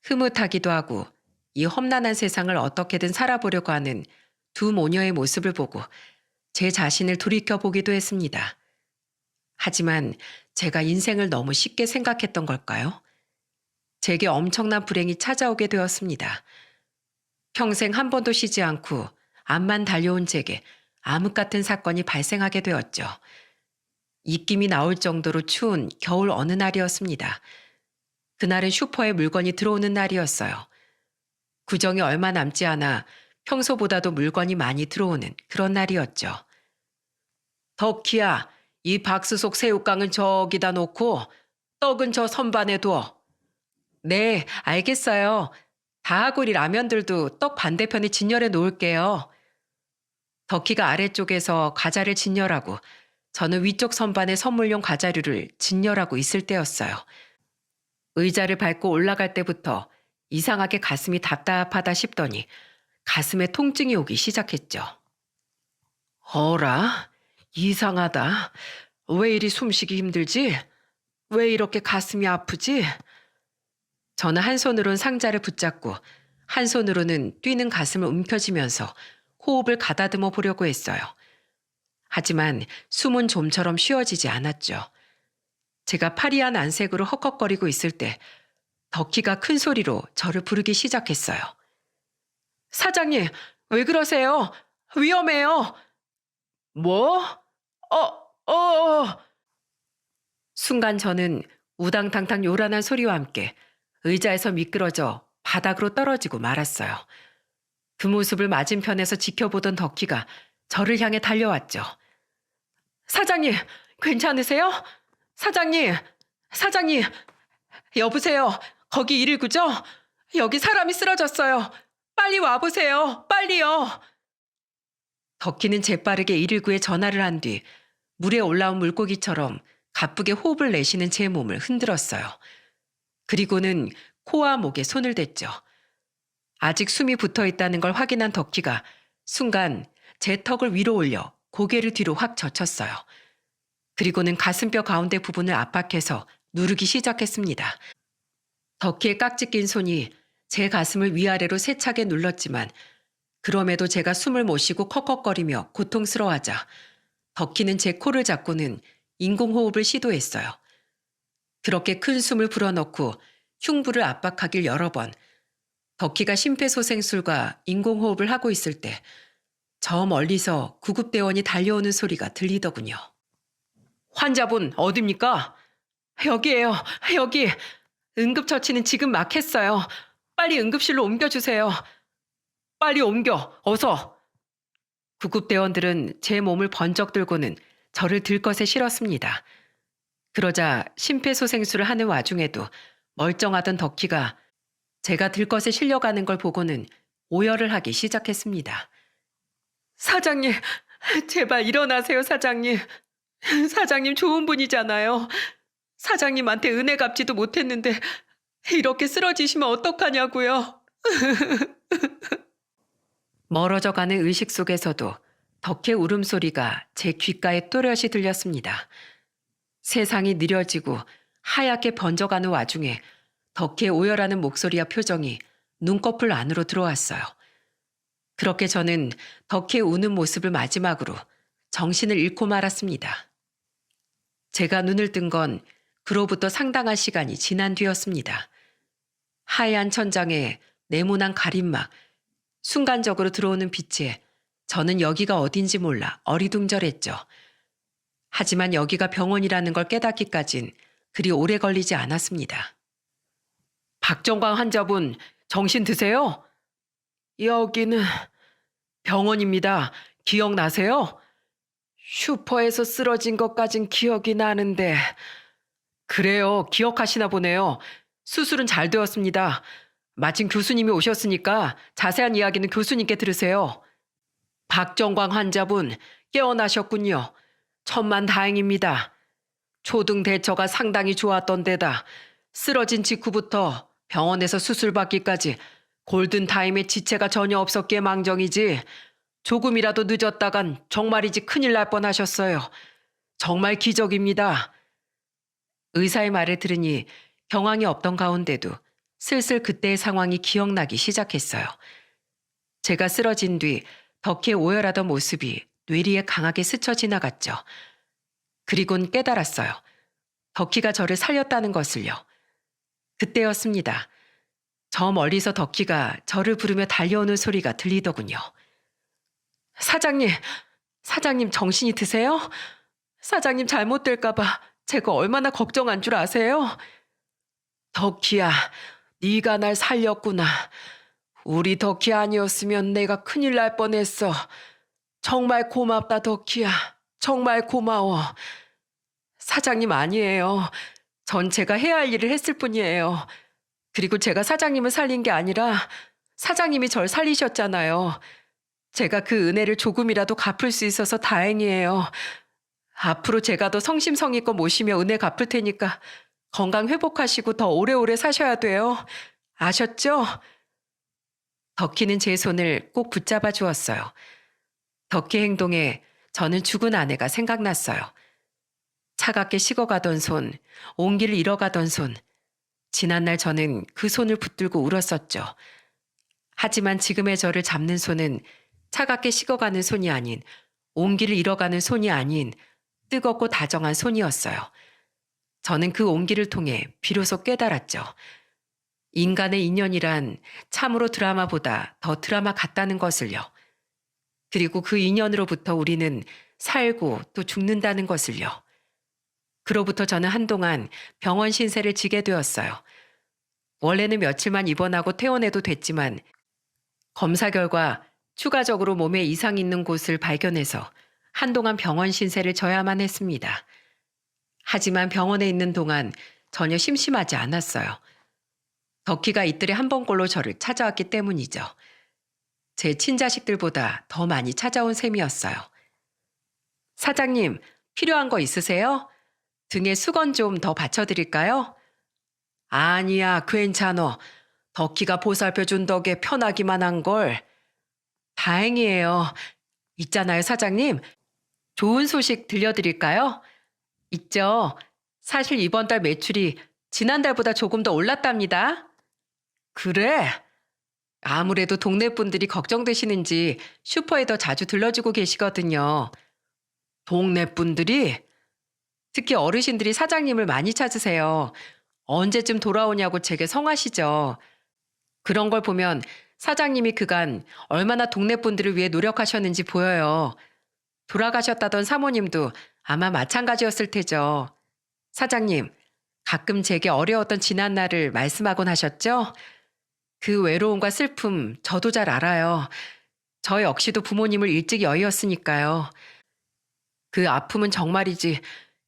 Speaker 1: 흐뭇하기도 하고 이 험난한 세상을 어떻게든 살아보려고 하는 두 모녀의 모습을 보고 제 자신을 돌이켜보기도 했습니다. 하지만 제가 인생을 너무 쉽게 생각했던 걸까요? 제게 엄청난 불행이 찾아오게 되었습니다. 평생 한 번도 쉬지 않고 암만 달려온 제게 암흑 같은 사건이 발생하게 되었죠. 입김이 나올 정도로 추운 겨울 어느 날이었습니다. 그날은 슈퍼에 물건이 들어오는 날이었어요. 구정이 얼마 남지 않아 평소보다도 물건이 많이 들어오는 그런 날이었죠. 덕희야, 이 박스 속 새우깡은 저기다 놓고 떡은 저 선반에 두어. 네, 알겠어요. 다하구리 라면들도 떡 반대편에 진열해 놓을게요. 덕희가 아래쪽에서 과자를 진열하고 저는 위쪽 선반에 선물용 과자류를 진열하고 있을 때였어요. 의자를 밟고 올라갈 때부터 이상하게 가슴이 답답하다 싶더니 가슴에 통증이 오기 시작했죠. 어라? 이상하다. 왜 이리 숨쉬기 힘들지? 왜 이렇게 가슴이 아프지? 저는 한 손으로는 상자를 붙잡고 한 손으로는 뛰는 가슴을 움켜쥐면서 호흡을 가다듬어 보려고 했어요. 하지만 숨은 좀처럼 쉬어지지 않았죠. 제가 파리한 안색으로 헉헉거리고 있을 때 덕희가 큰 소리로 저를 부르기 시작했어요. 사장님, 왜 그러세요? 위험해요. 뭐? 순간 저는 우당탕탕 요란한 소리와 함께 의자에서 미끄러져 바닥으로 떨어지고 말았어요. 그 모습을 맞은편에서 지켜보던 덕희가 저를 향해 달려왔죠. 사장님, 괜찮으세요? 사장님, 사장님, 여보세요. 거기 119죠? 여기 사람이 쓰러졌어요. 빨리 와보세요. 빨리요. 덕희는 재빠르게 119에 전화를 한 뒤 물에 올라온 물고기처럼 가쁘게 호흡을 내쉬는 제 몸을 흔들었어요. 그리고는 코와 목에 손을 댔죠. 아직 숨이 붙어 있다는 걸 확인한 덕희가 순간 제 턱을 위로 올려 고개를 뒤로 확 젖혔어요. 그리고는 가슴뼈 가운데 부분을 압박해서 누르기 시작했습니다. 덕희의 깍지 낀 손이 제 가슴을 위아래로 세차게 눌렀지만 그럼에도 제가 숨을 못 쉬고 컥컥거리며 고통스러워하자 덕희는 제 코를 잡고는 인공호흡을 시도했어요. 그렇게 큰 숨을 불어넣고 흉부를 압박하길 여러 번 덕희가 심폐소생술과 인공호흡을 하고 있을 때 저 멀리서 구급대원이 달려오는 소리가 들리더군요. 환자분 어딥니까? 여기에요. 여기. 응급처치는 지금 막 했어요. 빨리 응급실로 옮겨주세요. 빨리 옮겨. 어서. 구급대원들은 제 몸을 번쩍 들고는 저를 들것에 실었습니다. 그러자 심폐소생술을 하는 와중에도 멀쩡하던 덕희가 제가 들것에 실려가는 걸 보고는 오열을 하기 시작했습니다. 사장님, 제발 일어나세요, 사장님. 사장님 좋은 분이잖아요. 사장님한테 은혜 갚지도 못했는데 이렇게 쓰러지시면 어떡하냐고요. 멀어져가는 의식 속에서도 덕의 울음소리가 제 귓가에 또렷이 들렸습니다. 세상이 느려지고 하얗게 번져가는 와중에 덕의 오열하는 목소리와 표정이 눈꺼풀 안으로 들어왔어요. 그렇게 저는 덕의 우는 모습을 마지막으로 정신을 잃고 말았습니다. 제가 눈을 뜬 건 그로부터 상당한 시간이 지난 뒤였습니다. 하얀 천장에 네모난 가림막, 순간적으로 들어오는 빛에 저는 여기가 어딘지 몰라 어리둥절했죠. 하지만 여기가 병원이라는 걸 깨닫기까진 그리 오래 걸리지 않았습니다. 박정광 환자분, 정신 드세요? 여기는 병원입니다. 기억나세요? 슈퍼에서 쓰러진 것까진 기억이 나는데. 그래요. 기억하시나 보네요. 수술은 잘 되었습니다. 마침 교수님이 오셨으니까 자세한 이야기는 교수님께 들으세요. 박정광 환자분, 깨어나셨군요. 천만 다행입니다. 초등 대처가 상당히 좋았던 데다 쓰러진 직후부터 병원에서 수술받기까지 골든타임에 지체가 전혀 없었기에 망정이지. 조금이라도 늦었다간 정말이지 큰일 날 뻔하셨어요. 정말 기적입니다. 의사의 말을 들으니 경황이 없던 가운데도 슬슬 그때의 상황이 기억나기 시작했어요. 제가 쓰러진 뒤 덕희의 오열하던 모습이 뇌리에 강하게 스쳐 지나갔죠. 그리곤 깨달았어요. 덕희가 저를 살렸다는 것을요. 그때였습니다. 저 멀리서 덕희가 저를 부르며 달려오는 소리가 들리더군요. 사장님, 사장님 정신이 드세요? 사장님 잘못될까봐 제가 얼마나 걱정한 줄 아세요? 덕희야, 네가 날 살렸구나. 우리 덕희 아니었으면 내가 큰일 날 뻔했어. 정말 고맙다, 덕희야. 정말 고마워. 사장님 아니에요. 전 제가 해야 할 일을 했을 뿐이에요. 그리고 제가 사장님을 살린 게 아니라 사장님이 절 살리셨잖아요. 제가 그 은혜를 조금이라도 갚을 수 있어서 다행이에요. 앞으로 제가 더 성심성의껏 모시며 은혜 갚을 테니까 건강 회복하시고 더 오래오래 사셔야 돼요. 아셨죠? 덕희는 제 손을 꼭 붙잡아 주었어요. 덕희 행동에 저는 죽은 아내가 생각났어요. 차갑게 식어가던 손, 온기를 잃어가던 손. 지난날 저는 그 손을 붙들고 울었었죠. 하지만 지금의 저를 잡는 손은 차갑게 식어가는 손이 아닌, 온기를 잃어가는 손이 아닌 뜨겁고 다정한 손이었어요. 저는 그 온기를 통해 비로소 깨달았죠. 인간의 인연이란 참으로 드라마보다 더 드라마 같다는 것을요. 그리고 그 인연으로부터 우리는 살고 또 죽는다는 것을요. 그로부터 저는 한동안 병원 신세를 지게 되었어요. 원래는 며칠만 입원하고 퇴원해도 됐지만 검사 결과 추가적으로 몸에 이상이 있는 곳을 발견해서 한동안 병원 신세를 져야만 했습니다. 하지만 병원에 있는 동안 전혀 심심하지 않았어요. 덕희가 이틀에 한 번꼴로 저를 찾아왔기 때문이죠. 제 친자식들보다 더 많이 찾아온 셈이었어요. 사장님, 필요한 거 있으세요? 등에 수건 좀 더 받쳐드릴까요? 아니야, 괜찮어. 덕희가 보살펴준 덕에 편하기만 한걸. 다행이에요. 있잖아요, 사장님. 좋은 소식 들려드릴까요? 있죠. 사실 이번 달 매출이 지난달보다 조금 더 올랐답니다. 그래? 아무래도 동네 분들이 걱정되시는지 슈퍼에 더 자주 들러주고 계시거든요. 동네 분들이? 특히 어르신들이 사장님을 많이 찾으세요. 언제쯤 돌아오냐고 제게 성하시죠. 그런 걸 보면 사장님이 그간 얼마나 동네 분들을 위해 노력하셨는지 보여요. 돌아가셨다던 사모님도 아마 마찬가지였을 테죠. 사장님, 가끔 제게 어려웠던 지난날을 말씀하곤 하셨죠? 그 외로움과 슬픔 저도 잘 알아요. 저 역시도 부모님을 일찍 여의었으니까요. 그 아픔은 정말이지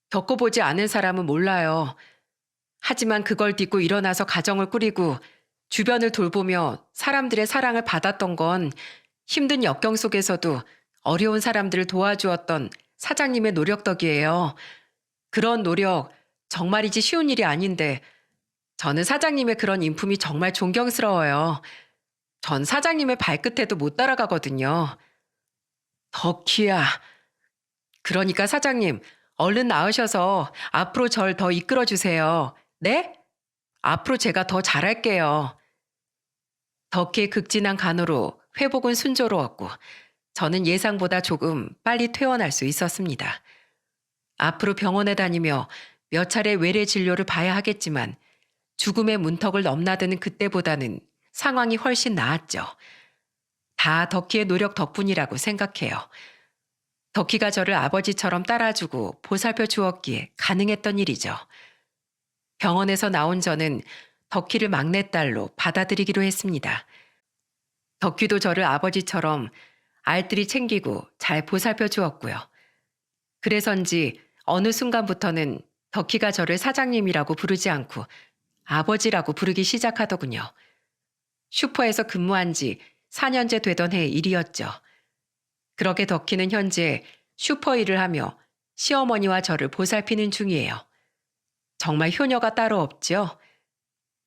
Speaker 1: 겪어보지 않은 사람은 몰라요. 하지만 그걸 딛고 일어나서 가정을 꾸리고 주변을 돌보며 사람들의 사랑을 받았던 건 힘든 역경 속에서도 어려운 사람들을 도와주었던 사장님의 노력 덕이에요. 그런 노력 정말이지 쉬운 일이 아닌데 저는 사장님의 그런 인품이 정말 존경스러워요. 전 사장님의 발끝에도 못 따라가거든요. 덕희야. 그러니까 사장님, 얼른 나으셔서 앞으로 절 더 이끌어주세요. 네? 앞으로 제가 더 잘할게요. 덕희의 극진한 간호로 회복은 순조로웠고 저는 예상보다 조금 빨리 퇴원할 수 있었습니다. 앞으로 병원에 다니며 몇 차례 외래 진료를 봐야 하겠지만 죽음의 문턱을 넘나드는 그때보다는 상황이 훨씬 나았죠. 다 덕희의 노력 덕분이라고 생각해요. 덕희가 저를 아버지처럼 따라주고 보살펴 주었기에 가능했던 일이죠. 병원에서 나온 저는 덕희를 막내딸로 받아들이기로 했습니다. 덕희도 저를 아버지처럼 알뜰히 챙기고 잘 보살펴 주었고요. 그래서인지 어느 순간부터는 덕희가 저를 사장님이라고 부르지 않고 아버지라고 부르기 시작하더군요. 슈퍼에서 근무한 지 4년째 되던 해의 일이었죠. 그렇게 덕희는 현재 슈퍼 일을 하며 시어머니와 저를 보살피는 중이에요. 정말 효녀가 따로 없죠.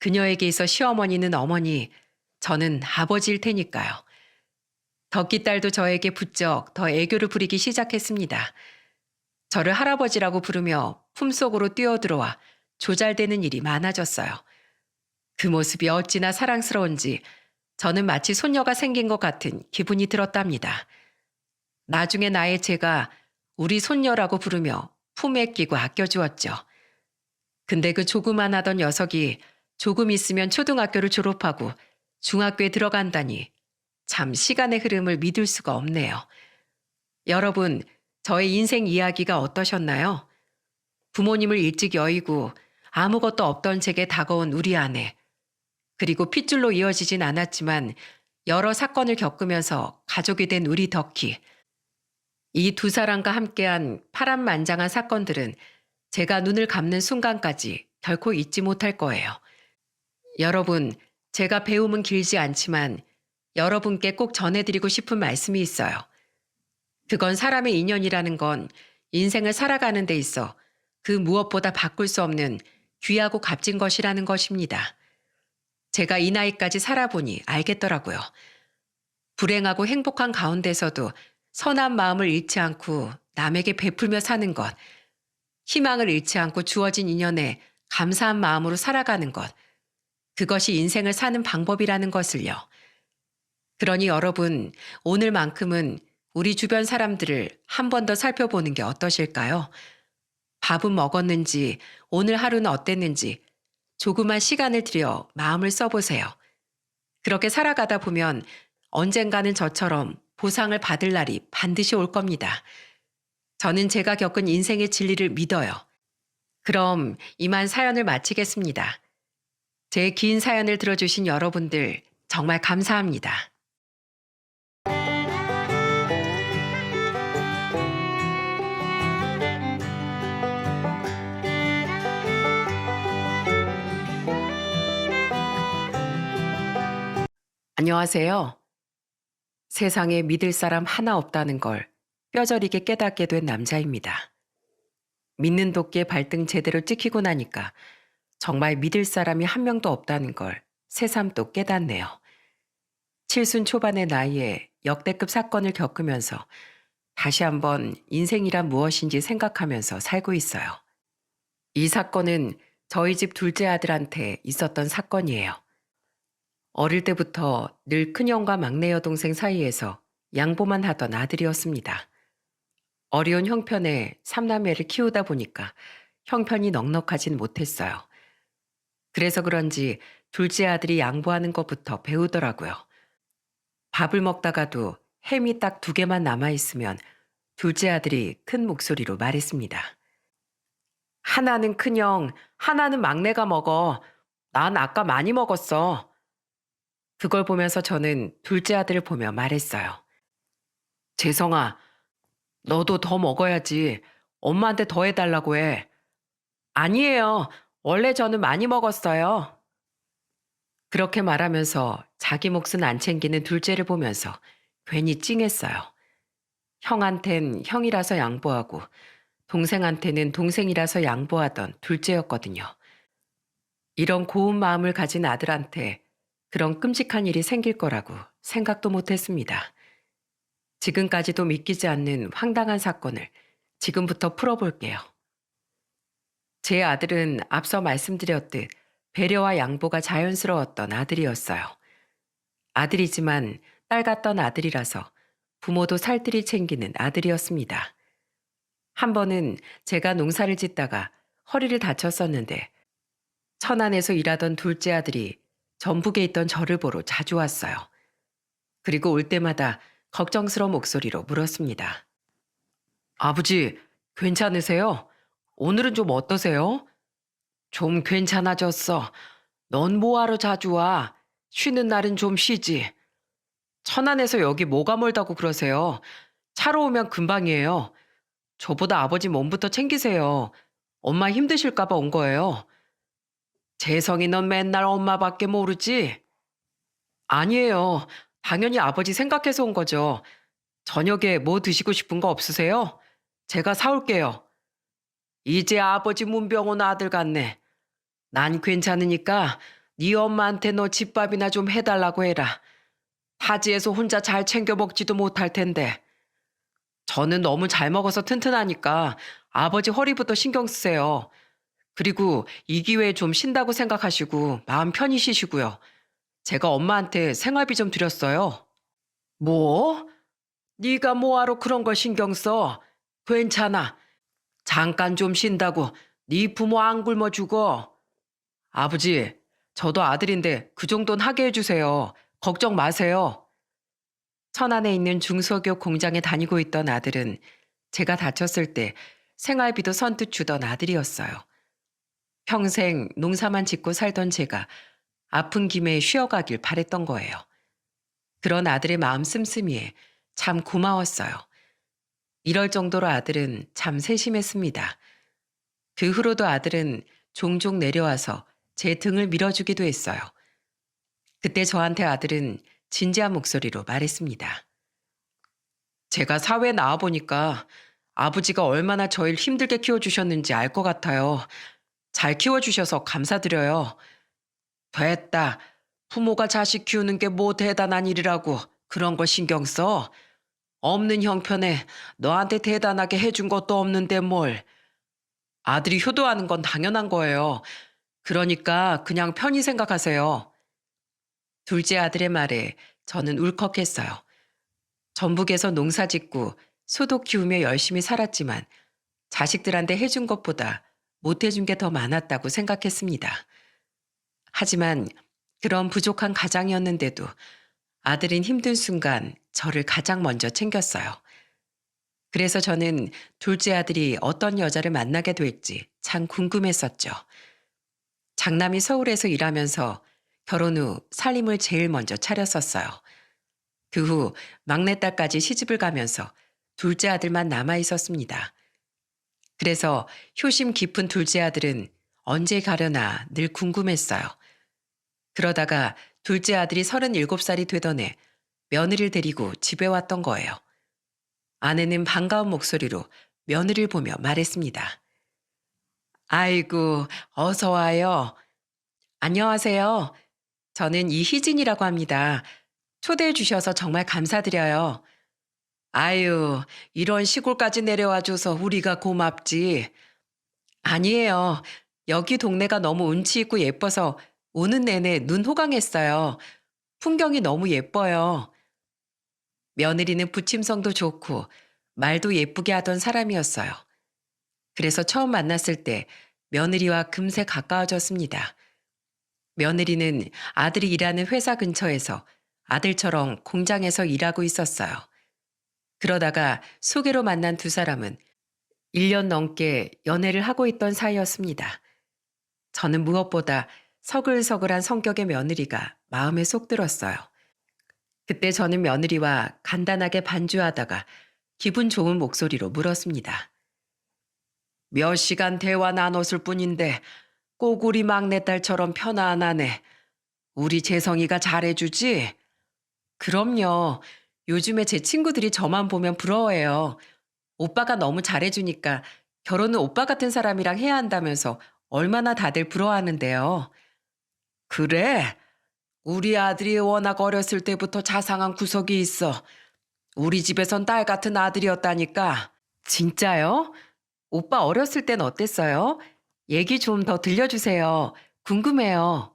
Speaker 1: 그녀에게 있어 시어머니는 어머니, 저는 아버지일 테니까요. 덕기 딸도 저에게 부쩍 더 애교를 부리기 시작했습니다. 저를 할아버지라고 부르며 품속으로 뛰어들어와 조잘대는 일이 많아졌어요. 그 모습이 어찌나 사랑스러운지 저는 마치 손녀가 생긴 것 같은 기분이 들었답니다. 나중에 나의 제가 우리 손녀라고 부르며 품에 끼고 아껴주었죠. 근데 그 조그만하던 녀석이 조금 있으면 초등학교를 졸업하고 중학교에 들어간다니 참 시간의 흐름을 믿을 수가 없네요. 여러분, 저의 인생 이야기가 어떠셨나요? 부모님을 일찍 여의고 아무것도 없던 제게 다가온 우리 아내, 그리고 핏줄로 이어지진 않았지만 여러 사건을 겪으면서 가족이 된 우리 덕희. 이 두 사람과 함께한 파란만장한 사건들은 제가 눈을 감는 순간까지 결코 잊지 못할 거예요. 여러분, 제가 배움은 길지 않지만 여러분께 꼭 전해드리고 싶은 말씀이 있어요. 그건 사람의 인연이라는 건 인생을 살아가는 데 있어 그 무엇보다 바꿀 수 없는 귀하고 값진 것이라는 것입니다. 제가 이 나이까지 살아보니 알겠더라고요. 불행하고 행복한 가운데서도 선한 마음을 잃지 않고 남에게 베풀며 사는 것, 희망을 잃지 않고 주어진 인연에 감사한 마음으로 살아가는 것, 그것이 인생을 사는 방법이라는 것을요. 그러니 여러분, 오늘만큼은 우리 주변 사람들을 한 번 더 살펴보는 게 어떠실까요? 밥은 먹었는지, 오늘 하루는 어땠는지 조그만 시간을 들여 마음을 써보세요. 그렇게 살아가다 보면 언젠가는 저처럼 보상을 받을 날이 반드시 올 겁니다. 저는 제가 겪은 인생의 진리를 믿어요. 그럼 이만 사연을 마치겠습니다. 제 긴 사연을 들어주신 여러분들 정말 감사합니다. 안녕하세요. 세상에 믿을 사람 하나 없다는 걸 뼈저리게 깨닫게 된 남자입니다. 믿는 도끼에 발등 제대로 찍히고 나니까 정말 믿을 사람이 한 명도 없다는 걸 새삼 또 깨닫네요. 칠순 초반의 나이에 역대급 사건을 겪으면서 다시 한번 인생이란 무엇인지 생각하면서 살고 있어요. 이 사건은 저희 집 둘째 아들한테 있었던 사건이에요. 어릴 때부터 늘 큰형과 막내 여동생 사이에서 양보만 하던 아들이었습니다. 어려운 형편에 삼남매를 키우다 보니까 형편이 넉넉하진 못했어요. 그래서 그런지 둘째 아들이 양보하는 것부터 배우더라고요. 밥을 먹다가도 햄이 딱 2개만 남아있으면 둘째 아들이 큰 목소리로 말했습니다. 하나는 큰형, 하나는 막내가 먹어. 난 아까 많이 먹었어. 그걸 보면서 저는 둘째 아들을 보며 말했어요. 재성아, 너도 더 먹어야지. 엄마한테 더 해달라고 해. 아니에요. 원래 저는 많이 먹었어요. 그렇게 말하면서 자기 몫은 안 챙기는 둘째를 보면서 괜히 찡했어요. 형한텐 형이라서 양보하고 동생한테는 동생이라서 양보하던 둘째였거든요. 이런 고운 마음을 가진 아들한테 그런 끔찍한 일이 생길 거라고 생각도 못했습니다. 지금까지도 믿기지 않는 황당한 사건을 지금부터 풀어볼게요. 제 아들은 앞서 말씀드렸듯 배려와 양보가 자연스러웠던 아들이었어요. 아들이지만 딸 같던 아들이라서 부모도 살뜰히 챙기는 아들이었습니다. 한 번은 제가 농사를 짓다가 허리를 다쳤었는데 천안에서 일하던 둘째 아들이 전북에 있던 저를 보러 자주 왔어요. 그리고 올 때마다 걱정스러운 목소리로 물었습니다. 아버지, 괜찮으세요? 오늘은 좀 어떠세요? 좀 괜찮아졌어. 넌 뭐하러 자주 와? 쉬는 날은 좀 쉬지. 천안에서 여기 뭐가 멀다고 그러세요? 차로 오면 금방이에요. 저보다 아버지 몸부터 챙기세요. 엄마 힘드실까봐 온 거예요. 재성이 넌 맨날 엄마밖에 모르지? 아니에요. 당연히 아버지 생각해서 온 거죠. 저녁에 뭐 드시고 싶은 거 없으세요? 제가 사올게요. 이제 아버지 문병 온 아들 같네. 난 괜찮으니까 네 엄마한테 너 집밥이나 좀 해달라고 해라. 타지에서 혼자 잘 챙겨 먹지도 못할 텐데. 저는 너무 잘 먹어서 튼튼하니까 아버지 허리부터 신경 쓰세요. 그리고 이 기회에 좀 쉰다고 생각하시고 마음 편히 쉬시고요. 제가 엄마한테 생활비 좀 드렸어요. 뭐? 네가 뭐하러 그런 걸 신경 써? 괜찮아. 잠깐 좀 쉰다고 네 부모 안 굶어 죽어. 아버지, 저도 아들인데 그 정도는 하게 해주세요. 걱정 마세요. 천안에 있는 중소기업 공장에 다니고 있던 아들은 제가 다쳤을 때 생활비도 선뜻 주던 아들이었어요. 평생 농사만 짓고 살던 제가 아픈 김에 쉬어가길 바랬던 거예요. 그런 아들의 마음 씀씀이에 참 고마웠어요. 이럴 정도로 아들은 참 세심했습니다. 그 후로도 아들은 종종 내려와서 제 등을 밀어주기도 했어요. 그때 저한테 아들은 진지한 목소리로 말했습니다. 제가 사회에 나와보니까 아버지가 얼마나 저를 힘들게 키워주셨는지 알 것 같아요. 잘 키워주셔서 감사드려요. 됐다. 부모가 자식 키우는 게 뭐 대단한 일이라고 그런 거 신경 써? 없는 형편에 너한테 대단하게 해준 것도 없는데 뭘. 아들이 효도하는 건 당연한 거예요. 그러니까 그냥 편히 생각하세요. 둘째 아들의 말에 저는 울컥했어요. 전북에서 농사 짓고 소도 키우며 열심히 살았지만 자식들한테 해준 것보다 못 해준 게 더 많았다고 생각했습니다. 하지만 그런 부족한 가장이었는데도 아들은 힘든 순간 저를 가장 먼저 챙겼어요. 그래서 저는 둘째 아들이 어떤 여자를 만나게 될지 참 궁금했었죠. 장남이 서울에서 일하면서 결혼 후 살림을 제일 먼저 차렸었어요. 그 후 막내딸까지 시집을 가면서 둘째 아들만 남아 있었습니다. 그래서 효심 깊은 둘째 아들은 언제 가려나 늘 궁금했어요. 그러다가 둘째 아들이 37살이 되던 해 며느리를 데리고 집에 왔던 거예요. 아내는 반가운 목소리로 며느리를 보며 말했습니다. 아이고, 어서 와요. 안녕하세요. 저는 이희진이라고 합니다. 초대해 주셔서 정말 감사드려요. 아유, 이런 시골까지 내려와 줘서 우리가 고맙지. 아니에요. 여기 동네가 너무 운치 있고 예뻐서 오는 내내 눈 호강했어요. 풍경이 너무 예뻐요. 며느리는 부침성도 좋고 말도 예쁘게 하던 사람이었어요. 그래서 처음 만났을 때 며느리와 금세 가까워졌습니다. 며느리는 아들이 일하는 회사 근처에서 아들처럼 공장에서 일하고 있었어요. 그러다가 소개로 만난 두 사람은 1년 넘게 연애를 하고 있던 사이였습니다. 저는 무엇보다 서글서글한 성격의 며느리가 마음에 쏙 들었어요. 그때 저는 며느리와 간단하게 반주하다가 기분 좋은 목소리로 물었습니다. 몇 시간 대화 나눴을 뿐인데 꼭 우리 막내딸처럼 편안하네. 우리 재성이가 잘해주지? 그럼요. 요즘에 제 친구들이 저만 보면 부러워해요. 오빠가 너무 잘해주니까 결혼은 오빠 같은 사람이랑 해야 한다면서 얼마나 다들 부러워하는데요. 그래? 우리 아들이 워낙 어렸을 때부터 자상한 구석이 있어. 우리 집에선 딸 같은 아들이었다니까. 진짜요? 오빠 어렸을 땐 어땠어요? 얘기 좀 더 들려주세요. 궁금해요.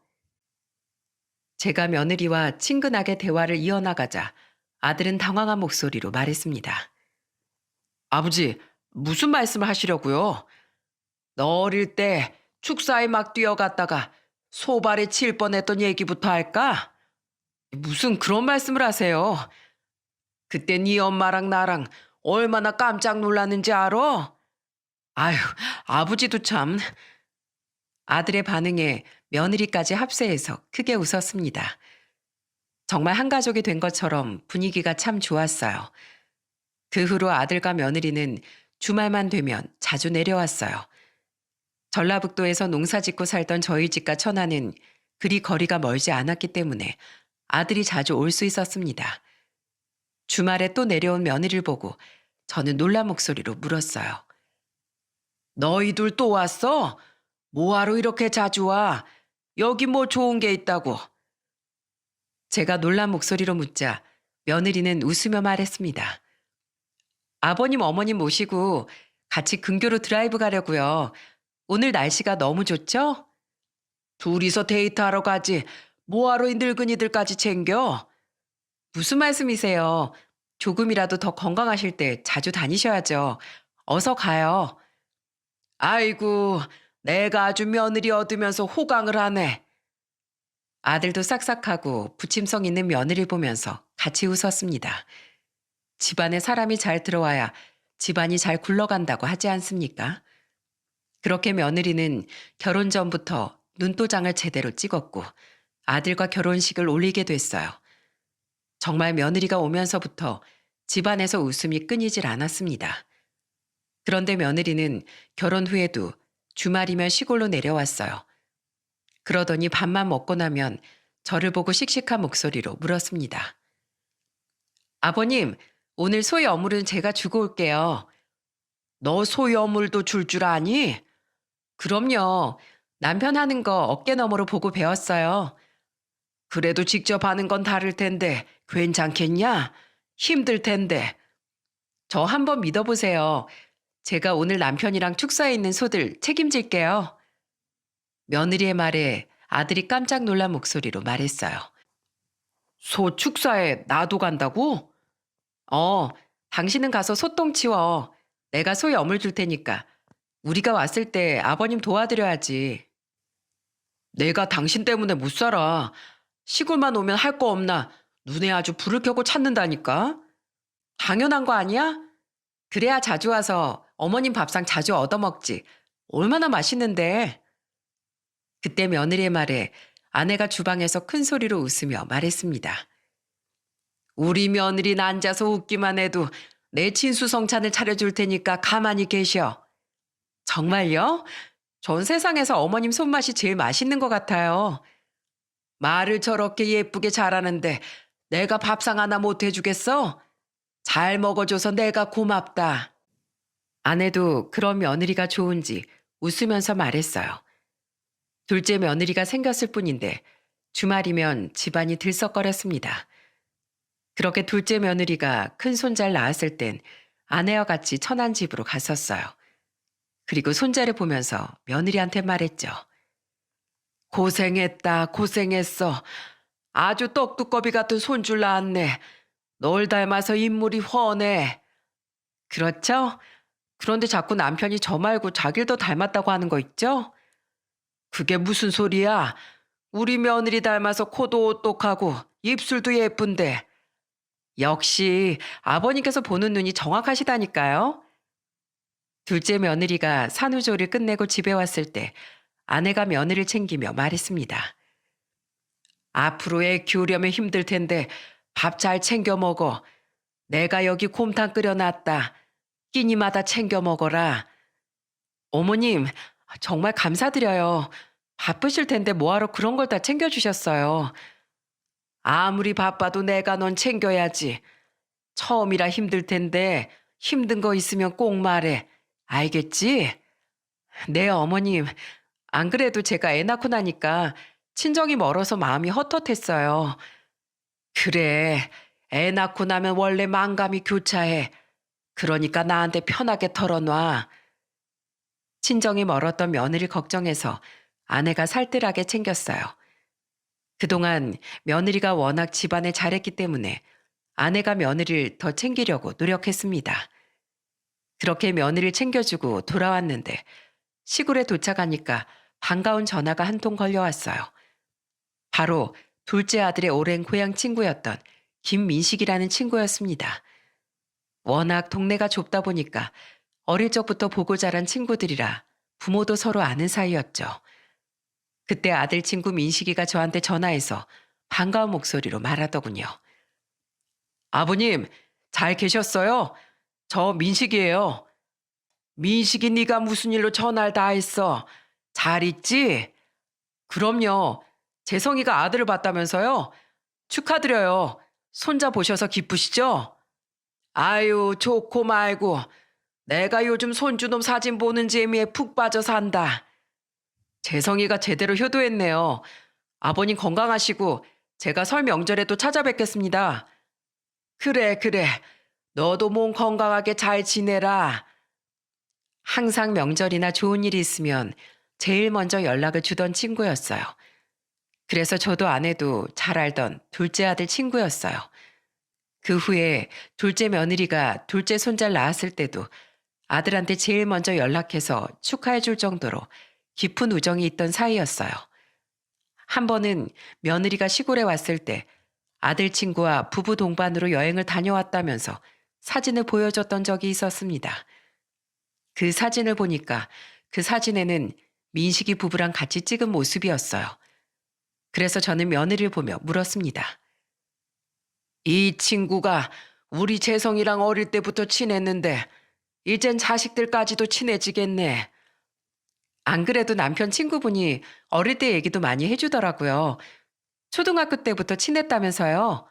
Speaker 1: 제가 며느리와 친근하게 대화를 이어나가자 아들은 당황한 목소리로 말했습니다. 아버지, 무슨 말씀을 하시려고요? 너 어릴 때 축사에 막 뛰어갔다가 소발에 칠 뻔했던 얘기부터 할까? 무슨 그런 말씀을 하세요? 그때 네 엄마랑 나랑 얼마나 깜짝 놀랐는지 알아? 아유, 아버지도 참. 아들의 반응에 며느리까지 합세해서 크게 웃었습니다. 정말 한 가족이 된 것처럼 분위기가 참 좋았어요. 그 후로 아들과 며느리는 주말만 되면 자주 내려왔어요. 전라북도에서 농사 짓고 살던 저희 집과 천안은 그리 거리가 멀지 않았기 때문에 아들이 자주 올 수 있었습니다. 주말에 또 내려온 며느리를 보고 저는 놀란 목소리로 물었어요. 너희들 또 왔어? 뭐하러 이렇게 자주 와?
Speaker 2: 여기 뭐 좋은 게 있다고?
Speaker 1: 제가 놀란 목소리로 묻자 며느리는 웃으며 말했습니다. 아버님, 어머님 모시고 같이 근교로 드라이브 가려고요. 오늘 날씨가 너무 좋죠?
Speaker 2: 둘이서 데이트하러 가지. 뭐하러 이 늙은이들까지 챙겨?
Speaker 1: 무슨 말씀이세요? 조금이라도 더 건강하실 때 자주 다니셔야죠. 어서 가요.
Speaker 2: 아이고, 내가 아주 며느리 얻으면서 호강을 하네.
Speaker 1: 아들도 싹싹하고 부침성 있는 며느리 보면서 같이 웃었습니다. 집안에 사람이 잘 들어와야 집안이 잘 굴러간다고 하지 않습니까? 그렇게 며느리는 결혼 전부터 눈도장을 제대로 찍었고 아들과 결혼식을 올리게 됐어요. 정말 며느리가 오면서부터 집안에서 웃음이 끊이질 않았습니다. 그런데 며느리는 결혼 후에도 주말이면 시골로 내려왔어요. 그러더니 밥만 먹고 나면 저를 보고 씩씩한 목소리로 물었습니다. 아버님, 오늘 소의 어물은 제가 주고 올게요.
Speaker 2: 너 소여물도 줄 줄 아니?
Speaker 1: 그럼요. 남편 하는 거 어깨 너머로 보고 배웠어요.
Speaker 2: 그래도 직접 하는 건 다를 텐데 괜찮겠냐? 힘들 텐데.
Speaker 1: 저 한번 믿어보세요. 제가 오늘 남편이랑 축사에 있는 소들 책임질게요. 며느리의 말에 아들이 깜짝 놀란 목소리로 말했어요.
Speaker 2: 소 축사에 나도 간다고?
Speaker 1: 어, 당신은 가서 소똥 치워. 내가 소에 어물 줄 테니까. 우리가 왔을 때 아버님 도와드려야지.
Speaker 2: 내가 당신 때문에 못 살아. 시골만 오면 할 거 없나 눈에 아주 불을 켜고 찾는다니까.
Speaker 1: 당연한 거 아니야? 그래야 자주 와서 어머님 밥상 자주 얻어먹지. 얼마나 맛있는데. 그때 며느리의 말에 아내가 주방에서 큰 소리로 웃으며 말했습니다.
Speaker 2: 우리 며느리 앉아서 웃기만 해도 내 친수성찬을 차려줄 테니까 가만히 계셔.
Speaker 1: 정말요? 전 세상에서 어머님 손맛이 제일 맛있는 것 같아요.
Speaker 2: 말을 저렇게 예쁘게 잘하는데 내가 밥상 하나 못 해주겠어? 잘 먹어줘서 내가 고맙다.
Speaker 1: 아내도 그런 며느리가 좋은지 웃으면서 말했어요. 둘째 며느리가 생겼을 뿐인데 주말이면 집안이 들썩거렸습니다. 그렇게 둘째 며느리가 큰 손자를 낳았을 땐 아내와 같이 천안 집으로 갔었어요. 그리고 손자를 보면서 며느리한테 말했죠.
Speaker 2: 고생했다, 고생했어. 아주 떡두꺼비 같은 손줄 낳았네. 널 닮아서 인물이 훤해.
Speaker 1: 그렇죠? 그런데 자꾸 남편이 저 말고 자기를 더 닮았다고 하는 거 있죠?
Speaker 2: 그게 무슨 소리야? 우리 며느리 닮아서 코도 오똑하고 입술도 예쁜데.
Speaker 1: 역시 아버님께서 보는 눈이 정확하시다니까요. 둘째 며느리가 산후조리를 끝내고 집에 왔을 때 아내가 며느리를 챙기며 말했습니다.
Speaker 2: 앞으로 애 키우려면 힘들 텐데 밥 잘 챙겨 먹어. 내가 여기 곰탕 끓여놨다. 끼니마다 챙겨 먹어라.
Speaker 1: 어머님, 정말 감사드려요. 바쁘실 텐데 뭐하러 그런 걸 다 챙겨주셨어요.
Speaker 2: 아무리 바빠도 내가 넌 챙겨야지. 처음이라 힘들 텐데 힘든 거 있으면 꼭 말해. 알겠지?
Speaker 1: 네, 어머님. 안 그래도 제가 애 낳고 나니까 친정이 멀어서 마음이 헛헛했어요.
Speaker 2: 그래. 애 낳고 나면 원래 만감이 교차해. 그러니까 나한테 편하게 털어놔.
Speaker 1: 친정이 멀었던 며느리 걱정해서 아내가 살뜰하게 챙겼어요. 그동안 며느리가 워낙 집안에 잘했기 때문에 아내가 며느리를 더 챙기려고 노력했습니다. 그렇게 며느리를 챙겨주고 돌아왔는데 시골에 도착하니까 반가운 전화가 한 통 걸려왔어요. 바로 둘째 아들의 오랜 고향 친구였던 김민식이라는 친구였습니다. 워낙 동네가 좁다 보니까 어릴 적부터 보고 자란 친구들이라 부모도 서로 아는 사이였죠. 그때 아들 친구 민식이가 저한테 전화해서 반가운 목소리로 말하더군요.
Speaker 2: 아버님, 잘 계셨어요? 저 민식이에요. 민식이 네가 무슨 일로 전화를 다 했어? 잘 있지? 그럼요. 재성이가 아들을 봤다면서요? 축하드려요. 손자 보셔서 기쁘시죠? 아유, 좋고 말고. 내가 요즘 손주놈 사진 보는 재미에 푹 빠져 산다. 재성이가 제대로 효도했네요. 아버님 건강하시고 제가 설 명절에도 찾아뵙겠습니다. 그래, 그래. 너도 몸 건강하게 잘 지내라. 항상 명절이나 좋은 일이 있으면 제일 먼저 연락을 주던 친구였어요. 그래서 저도 아내도 잘 알던 둘째 아들 친구였어요. 그 후에 둘째 며느리가 둘째 손자를 낳았을 때도 아들한테 제일 먼저 연락해서 축하해 줄 정도로 깊은 우정이 있던 사이였어요. 한 번은 며느리가 시골에 왔을 때 아들 친구와 부부 동반으로 여행을 다녀왔다면서 사진을 보여줬던 적이 있었습니다. 그 사진을 보니까 그 사진에는 민식이 부부랑 같이 찍은 모습이었어요. 그래서 저는 며느리를 보며 물었습니다. 이 친구가 우리 재성이랑 어릴 때부터 친했는데 이젠 자식들까지도 친해지겠네. 안 그래도 남편 친구분이 어릴 때 얘기도 많이 해주더라고요. 초등학교 때부터 친했다면서요.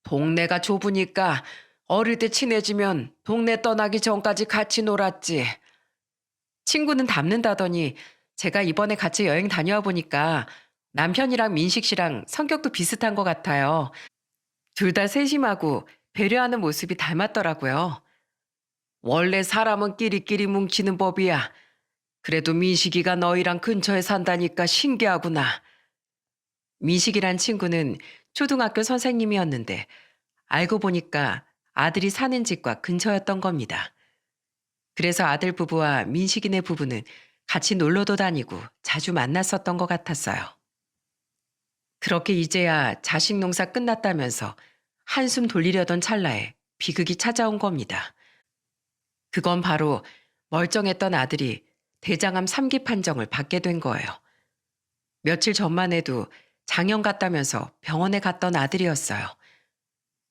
Speaker 2: 동네가 좁으니까 어릴 때 친해지면 동네 떠나기 전까지 같이 놀았지. 친구는 닮는다더니 제가 이번에 같이 여행 다녀와 보니까 남편이랑 민식 씨랑 성격도 비슷한 것 같아요. 둘 다 세심하고 배려하는 모습이 닮았더라고요. 원래 사람은 끼리끼리 뭉치는 법이야. 그래도 민식이가 너희랑 근처에 산다니까 신기하구나. 민식이란 친구는 초등학교 선생님이었는데 알고 보니까 아들이 사는 집과 근처였던 겁니다. 그래서 아들 부부와 민식이네 부부는 같이 놀러도 다니고 자주 만났었던 것 같았어요. 그렇게 이제야 자식 농사 끝났다면서 한숨 돌리려던 찰나에 비극이 찾아온 겁니다. 그건 바로 멀쩡했던 아들이 대장암 3기 판정을 받게 된 거예요. 며칠 전만 해도 장염 같다면서 병원에 갔던 아들이었어요.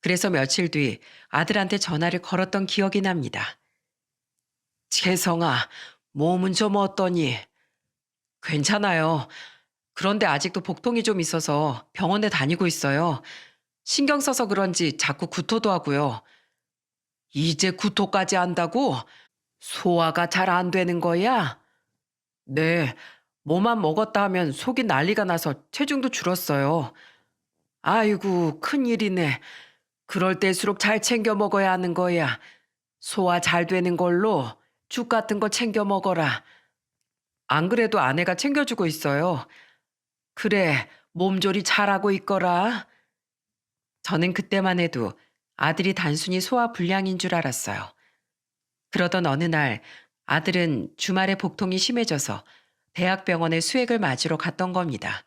Speaker 2: 그래서 며칠 뒤 아들한테 전화를 걸었던 기억이 납니다. 재성아, 몸은 좀 어떠니? 괜찮아요. 그런데 아직도 복통이 좀 있어서 병원에 다니고 있어요. 신경 써서 그런지 자꾸 구토도 하고요. 이제 구토까지 한다고? 소화가 잘 안 되는 거야? 네, 뭐만 먹었다 하면 속이 난리가 나서 체중도 줄었어요. 아이고, 큰일이네. 그럴 때일수록 잘 챙겨 먹어야 하는 거야. 소화 잘 되는 걸로 죽 같은 거 챙겨 먹어라. 안 그래도 아내가 챙겨주고 있어요. 그래, 몸조리 잘하고 있거라. 저는 그때만 해도 아들이 단순히 소화 불량인 줄 알았어요. 그러던 어느 날 아들은 주말에 복통이 심해져서 대학병원에 수액을 맞으러 갔던 겁니다.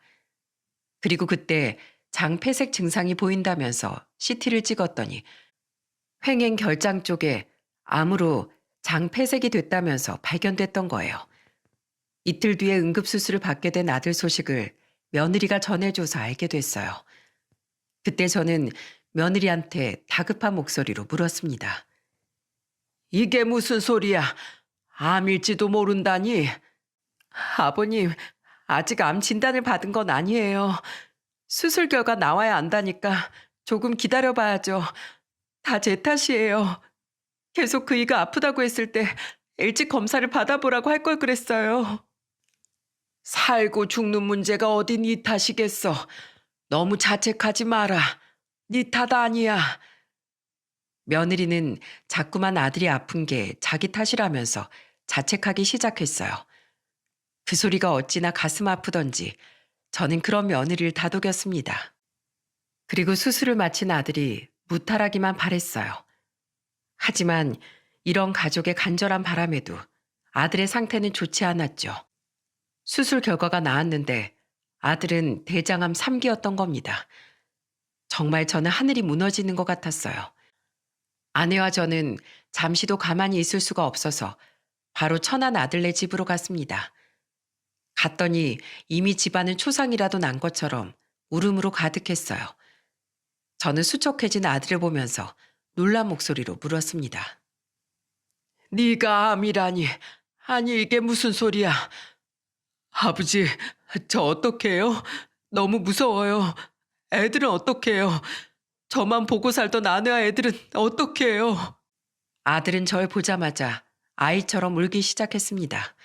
Speaker 2: 그리고 그때 장폐색 증상이 보인다면서 CT를 찍었더니 횡행 결장 쪽에 암으로 장폐색이 됐다면서 발견됐던 거예요. 이틀 뒤에 응급수술을 받게 된 아들 소식을 며느리가 전해줘서 알게 됐어요. 그때 저는 며느리한테 다급한 목소리로 물었습니다. 이게 무슨 소리야? 암일지도 모른다니? 아버님, 아직 암 진단을 받은 건 아니에요. 수술 결과 나와야 안다니까 조금 기다려봐야죠. 다 제 탓이에요. 계속 그이가 아프다고 했을 때 일찍 검사를 받아보라고 할 걸 그랬어요. 살고 죽는 문제가 어디 네 탓이겠어. 너무 자책하지 마라. 네 탓 아니야. 며느리는 자꾸만 아들이 아픈 게 자기 탓이라면서 자책하기 시작했어요. 그 소리가 어찌나 가슴 아프던지 저는 그런 며느리를 다독였습니다. 그리고 수술을 마친 아들이 무탈하기만 바랬어요. 하지만 이런 가족의 간절한 바람에도 아들의 상태는 좋지 않았죠. 수술 결과가 나왔는데 아들은 대장암 3기였던 겁니다. 정말 저는 하늘이 무너지는 것 같았어요. 아내와 저는 잠시도 가만히 있을 수가 없어서 바로 천안 아들네 집으로 갔습니다. 갔더니 이미 집안은 초상이라도 난 것처럼 울음으로 가득했어요. 저는 수척해진 아들을 보면서 놀란 목소리로 물었습니다. 네가 암이라니. 아니 이게 무슨 소리야. 아버지, 저 어떡해요? 너무 무서워요. 애들은 어떡해요? 저만 보고 살던 아내와 애들은 어떡해요? 아들은 절 보자마자 아이처럼 울기 시작했습니다.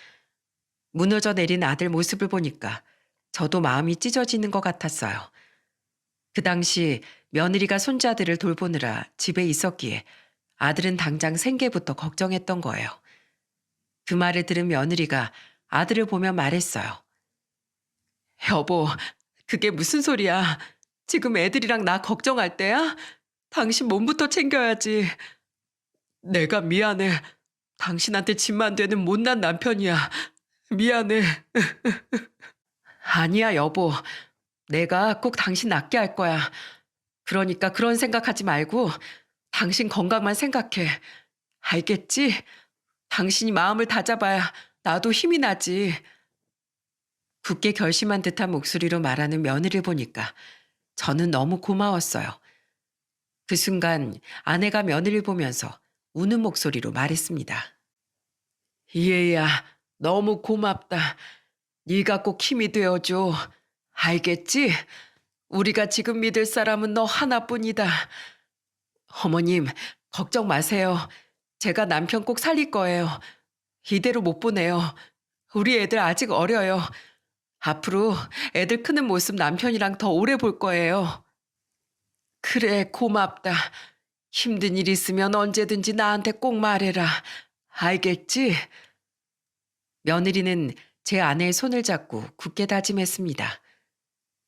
Speaker 1: 무너져 내린 아들 모습을 보니까 저도 마음이 찢어지는 것 같았어요. 그 당시 며느리가 손자들을 돌보느라 집에 있었기에 아들은 당장 생계부터 걱정했던 거예요. 그 말을 들은 며느리가 아들을 보며 말했어요. 여보, 그게 무슨 소리야? 지금 애들이랑 나 걱정할 때야? 당신 몸부터 챙겨야지. 내가 미안해. 당신한테 짐만 되는 못난 남편이야. 미안해. 아니야, 여보. 내가 꼭 당신 낫게 할 거야. 그러니까 그런 생각하지 말고 당신 건강만 생각해. 알겠지? 당신이 마음을 다잡아야 나도 힘이 나지. 굳게 결심한 듯한 목소리로 말하는 며느리를 보니까 저는 너무 고마웠어요. 그 순간 아내가 며느리를 보면서 우는 목소리로 말했습니다. 얘야, 너무 고맙다. 네가 꼭 힘이 되어줘. 알겠지? 우리가 지금 믿을 사람은 너 하나뿐이다. 어머님, 걱정 마세요. 제가 남편 꼭 살릴 거예요. 이대로 못 보내요. 우리 애들 아직 어려요. 앞으로 애들 크는 모습 남편이랑 더 오래 볼 거예요. 그래, 고맙다. 힘든 일 있으면 언제든지 나한테 꼭 말해라. 알겠지? 며느리는 제 아내의 손을 잡고 굳게 다짐했습니다.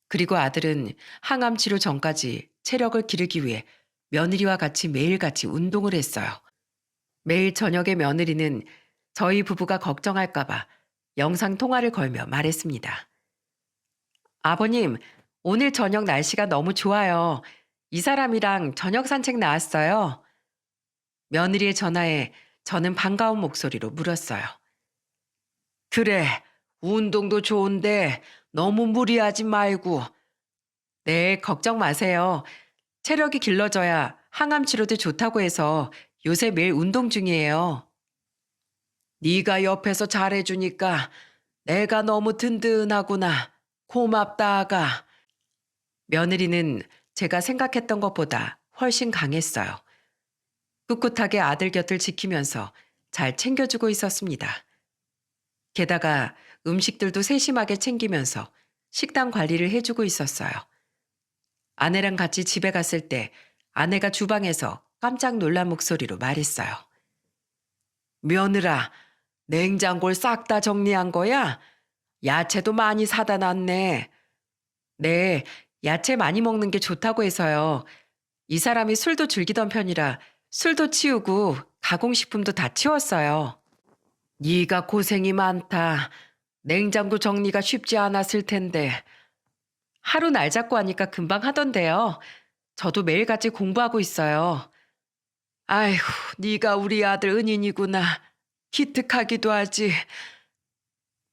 Speaker 1: 그리고 아들은 항암 치료 전까지 체력을 기르기 위해 며느리와 같이 매일같이 운동을 했어요. 매일 저녁에 며느리는 저희 부부가 걱정할까봐 영상 통화를 걸며 말했습니다. 아버님, 오늘 저녁 날씨가 너무 좋아요. 이 사람이랑 저녁 산책 나왔어요. 며느리의 전화에 저는 반가운 목소리로 물었어요. 그래, 운동도 좋은데 너무 무리하지 말고. 네, 걱정 마세요. 체력이 길러져야 항암 치료도 좋다고 해서 요새 매일 운동 중이에요. 네가 옆에서 잘해주니까 내가 너무 든든하구나. 고맙다, 아가. 며느리는 제가 생각했던 것보다 훨씬 강했어요. 꿋꿋하게 아들 곁을 지키면서 잘 챙겨주고 있었습니다. 게다가 음식들도 세심하게 챙기면서 식단 관리를 해주고 있었어요. 아내랑 같이 집에 갔을 때 아내가 주방에서 깜짝 놀란 목소리로 말했어요. 며느라, 냉장고를 싹 다 정리한 거야? 야채도 많이 사다 놨네. 네, 야채 많이 먹는 게 좋다고 해서요. 이 사람이 술도 즐기던 편이라 술도 치우고 가공식품도 다 치웠어요. 네가 고생이 많다. 냉장고 정리가 쉽지 않았을 텐데. 하루 날 잡고 하니까 금방 하던데요. 저도 매일같이 공부하고 있어요. 아이고, 네가 우리 아들 은인이구나. 기특하기도 하지.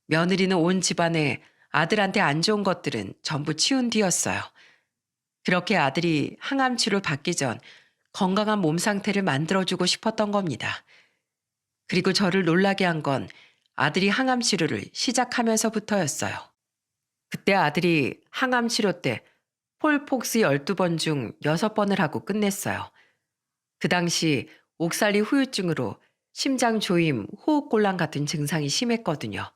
Speaker 1: 며느리는 온 집안에 아들한테 안 좋은 것들은 전부 치운 뒤였어요. 그렇게 아들이 항암 치료를 받기 전 건강한 몸 상태를 만들어주고 싶었던 겁니다. 그리고 저를 놀라게 한 건 아들이 항암 치료를 시작하면서부터였어요. 그때 아들이 항암 치료 때 폴폭스 12번 중 6번을 하고 끝냈어요. 그 당시 옥살리 후유증으로 심장 조임, 호흡곤란 같은 증상이 심했거든요.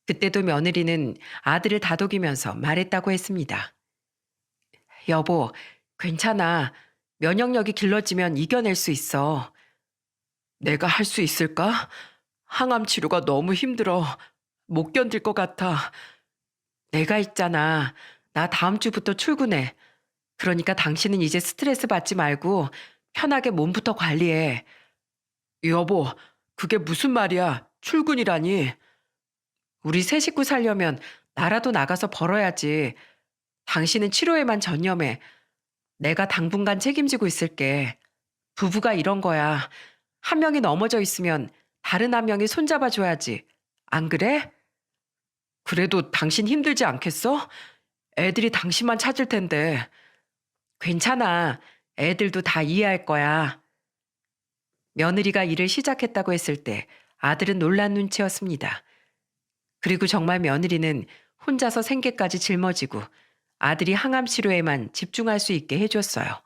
Speaker 1: 그때도 며느리는 아들을 다독이면서 말했다고 했습니다. 여보, 괜찮아. 면역력이 길러지면 이겨낼 수 있어. 내가 할 수 있을까? 항암 치료가 너무 힘들어. 못 견딜 것 같아. 내가 있잖아. 나 다음 주부터 출근해. 그러니까 당신은 이제 스트레스 받지 말고 편하게 몸부터 관리해. 여보, 그게 무슨 말이야? 출근이라니. 우리 세 식구 살려면 나라도 나가서 벌어야지. 당신은 치료에만 전념해. 내가 당분간 책임지고 있을게. 부부가 이런 거야. 한 명이 넘어져 있으면 다른 한 명이 손잡아 줘야지. 안 그래? 그래도 당신 힘들지 않겠어? 애들이 당신만 찾을 텐데. 괜찮아. 애들도 다 이해할 거야. 며느리가 일을 시작했다고 했을 때 아들은 놀란 눈치였습니다. 그리고 정말 며느리는 혼자서 생계까지 짊어지고 아들이 항암 치료에만 집중할 수 있게 해줬어요.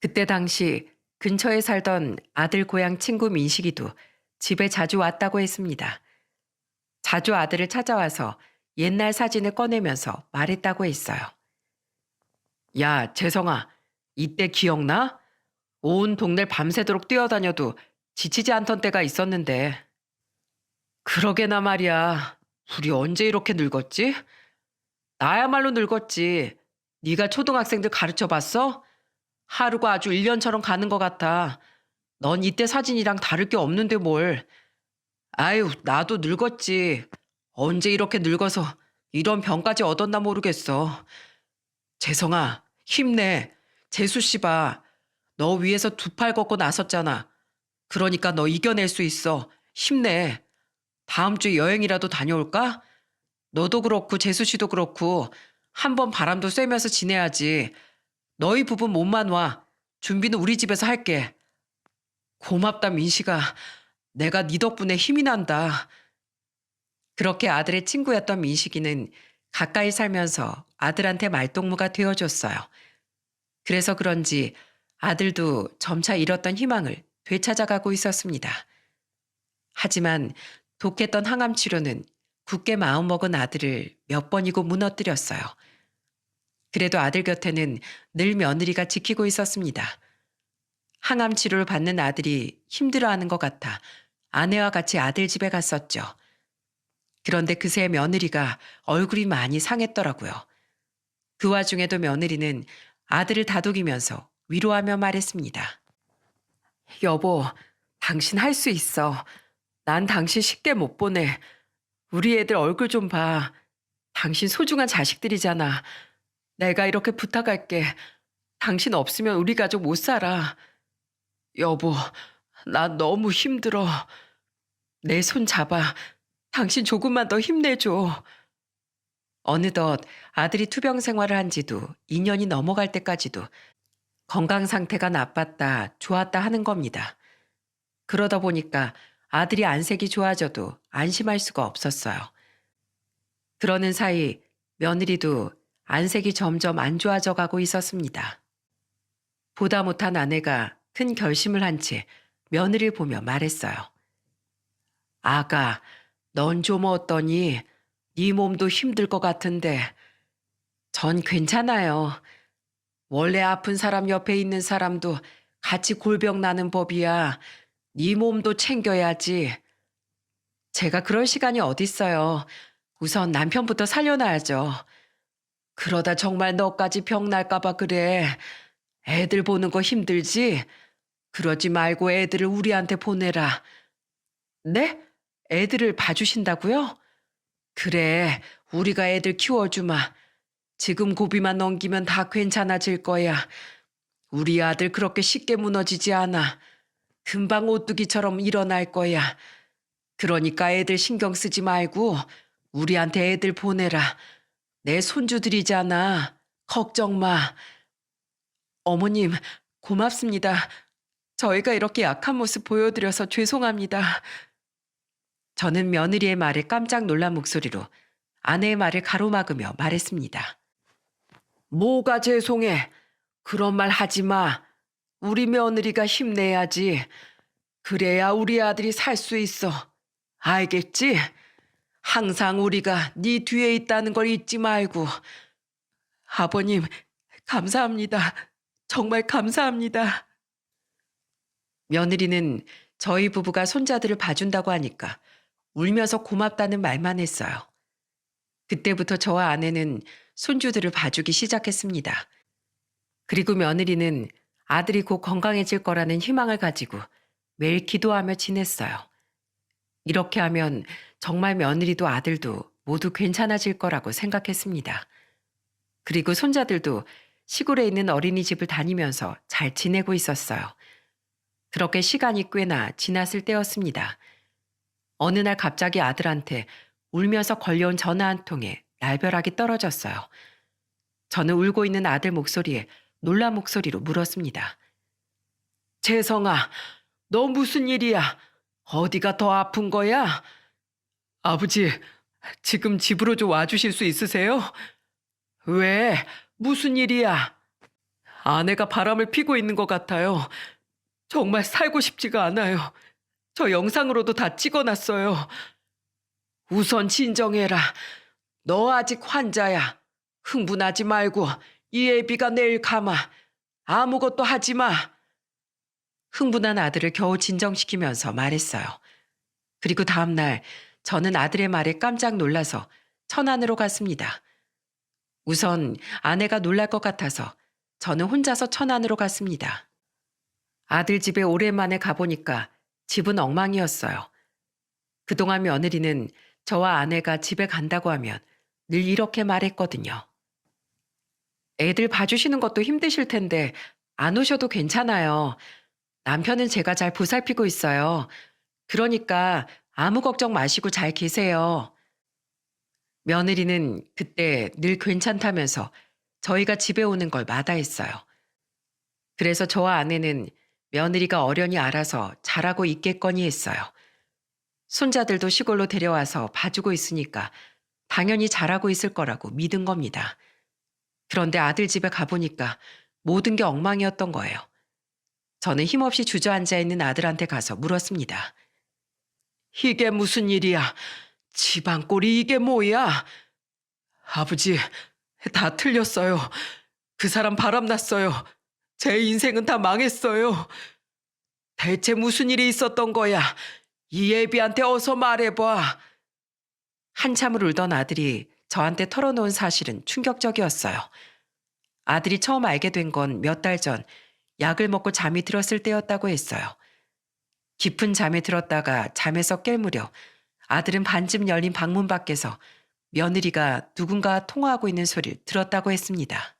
Speaker 1: 그때 당시 근처에 살던 아들 고향 친구 민식이도 집에 자주 왔다고 했습니다. 자주 아들을 찾아와서 옛날 사진을 꺼내면서 말했다고 했어요. 야, 재성아, 이때 기억나? 온 동네를 밤새도록 뛰어다녀도 지치지 않던 때가 있었는데. 그러게나 말이야. 우리 언제 이렇게 늙었지? 나야말로 늙었지. 네가 초등학생들 가르쳐 봤어? 하루가 아주 1년처럼 가는 것 같아. 넌 이때 사진이랑 다를 게 없는데 뭘. 아유, 나도 늙었지. 언제 이렇게 늙어서 이런 병까지 얻었나 모르겠어. 재성아, 힘내. 재수 씨 봐. 너 위에서 두 팔 걷고 나섰잖아. 그러니까 너 이겨낼 수 있어. 힘내. 다음 주에 여행이라도 다녀올까? 너도 그렇고 재수 씨도 그렇고 한번 바람도 쐬면서 지내야지. 너희 부부 몸만 와. 준비는 우리 집에서 할게. 고맙다, 민식아. 내가 네 덕분에 힘이 난다. 그렇게 아들의 친구였던 민식이는 가까이 살면서 아들한테 말동무가 되어줬어요. 그래서 그런지 아들도 점차 잃었던 희망을 되찾아가고 있었습니다. 하지만 독했던 항암 치료는 굳게 마음먹은 아들을 몇 번이고 무너뜨렸어요. 그래도 아들 곁에는 늘 며느리가 지키고 있었습니다. 항암 치료를 받는 아들이 힘들어하는 것 같아 아내와 같이 아들 집에 갔었죠. 그런데 그새 며느리가 얼굴이 많이 상했더라고요. 그 와중에도 며느리는 아들을 다독이면서 위로하며 말했습니다. 여보, 당신 할 수 있어. 난 당신 쉽게 못 보내. 우리 애들 얼굴 좀 봐. 당신 소중한 자식들이잖아. 내가 이렇게 부탁할게. 당신 없으면 우리 가족 못 살아. 여보, 나 너무 힘들어. 내 손 잡아. 당신 조금만 더 힘내줘. 어느덧 아들이 투병 생활을 한 지도 2년이 넘어갈 때까지도 건강 상태가 나빴다, 좋았다 하는 겁니다. 그러다 보니까 아들이 안색이 좋아져도 안심할 수가 없었어요. 그러는 사이 며느리도 안색이 점점 안 좋아져 가고 있었습니다. 보다 못한 아내가 큰 결심을 한 채 며느리를 보며 말했어요. 아가, 넌 좀 어떠니? 네 몸도 힘들 것 같은데. 전 괜찮아요. 원래 아픈 사람 옆에 있는 사람도 같이 골병 나는 법이야. 네 몸도 챙겨야지. 제가 그럴 시간이 어딨어요. 우선 남편부터 살려놔야죠. 그러다 정말 너까지 병 날까 봐 그래. 애들 보는 거 힘들지? 그러지 말고 애들을 우리한테 보내라. 네? 애들을 봐주신다고요? 그래, 우리가 애들 키워주마. 지금 고비만 넘기면 다 괜찮아질 거야. 우리 아들 그렇게 쉽게 무너지지 않아. 금방 오뚜기처럼 일어날 거야. 그러니까 애들 신경 쓰지 말고 우리한테 애들 보내라. 내 손주들이잖아. 걱정 마. 어머님, 고맙습니다. 저희가 이렇게 약한 모습 보여드려서 죄송합니다. 저는 며느리의 말에 깜짝 놀란 목소리로 아내의 말을 가로막으며 말했습니다. 뭐가 죄송해. 그런 말 하지 마. 우리 며느리가 힘내야지. 그래야 우리 아들이 살 수 있어. 알겠지? 항상 우리가 네 뒤에 있다는 걸 잊지 말고. 아버님, 감사합니다. 정말 감사합니다. 며느리는 저희 부부가 손자들을 봐준다고 하니까 울면서 고맙다는 말만 했어요. 그때부터 저와 아내는 손주들을 봐주기 시작했습니다. 그리고 며느리는 아들이 곧 건강해질 거라는 희망을 가지고 매일 기도하며 지냈어요. 이렇게 하면 정말 며느리도 아들도 모두 괜찮아질 거라고 생각했습니다. 그리고 손자들도 시골에 있는 어린이집을 다니면서 잘 지내고 있었어요. 그렇게 시간이 꽤나 지났을 때였습니다. 어느 날 갑자기 아들한테 울면서 걸려온 전화 한 통에 날벼락이 떨어졌어요. 저는 울고 있는 아들 목소리에 놀란 목소리로 물었습니다. 재성아, 너 무슨 일이야? 어디가 더 아픈 거야? 아버지, 지금 집으로 좀 와주실 수 있으세요? 왜? 무슨 일이야? 아내가 바람을 피고 있는 것 같아요. 정말 살고 싶지가 않아요. 저 영상으로도 다 찍어놨어요.
Speaker 2: 우선 진정해라. 너 아직 환자야. 흥분하지 말고 이 애비가 내일 감아. 아무것도 하지 마.
Speaker 1: 흥분한 아들을 겨우 진정시키면서 말했어요. 그리고 다음 날 저는 아들의 말에 깜짝 놀라서 천안으로 갔습니다. 우선 아내가 놀랄 것 같아서 저는 혼자서 천안으로 갔습니다. 아들 집에 오랜만에 가보니까 집은 엉망이었어요. 그동안 며느리는 저와 아내가 집에 간다고 하면 늘 이렇게 말했거든요. 애들 봐주시는 것도 힘드실 텐데 안 오셔도 괜찮아요. 남편은 제가 잘 보살피고 있어요. 그러니까 아무 걱정 마시고 잘 계세요. 며느리는 그때 늘 괜찮다면서 저희가 집에 오는 걸 마다했어요. 그래서 저와 아내는 며느리가 어련히 알아서 잘하고 있겠거니 했어요. 손자들도 시골로 데려와서 봐주고 있으니까 당연히 잘하고 있을 거라고 믿은 겁니다. 그런데 아들 집에 가보니까 모든 게 엉망이었던 거예요. 저는 힘없이 주저앉아 있는 아들한테 가서 물었습니다.
Speaker 2: 이게 무슨 일이야? 집안 꼴이 이게 뭐야? 아버지, 다 틀렸어요. 그 사람 바람났어요. 제 인생은 다 망했어요. 대체 무슨 일이 있었던 거야? 이 애비한테 어서 말해봐.
Speaker 1: 한참을 울던 아들이 저한테 털어놓은 사실은 충격적이었어요. 아들이 처음 알게 된 건 몇 달 전 약을 먹고 잠이 들었을 때였다고 했어요. 깊은 잠에 들었다가 잠에서 깰 무렵 아들은 반쯤 열린 방문 밖에서 며느리가 누군가 통화하고 있는 소리를 들었다고 했습니다.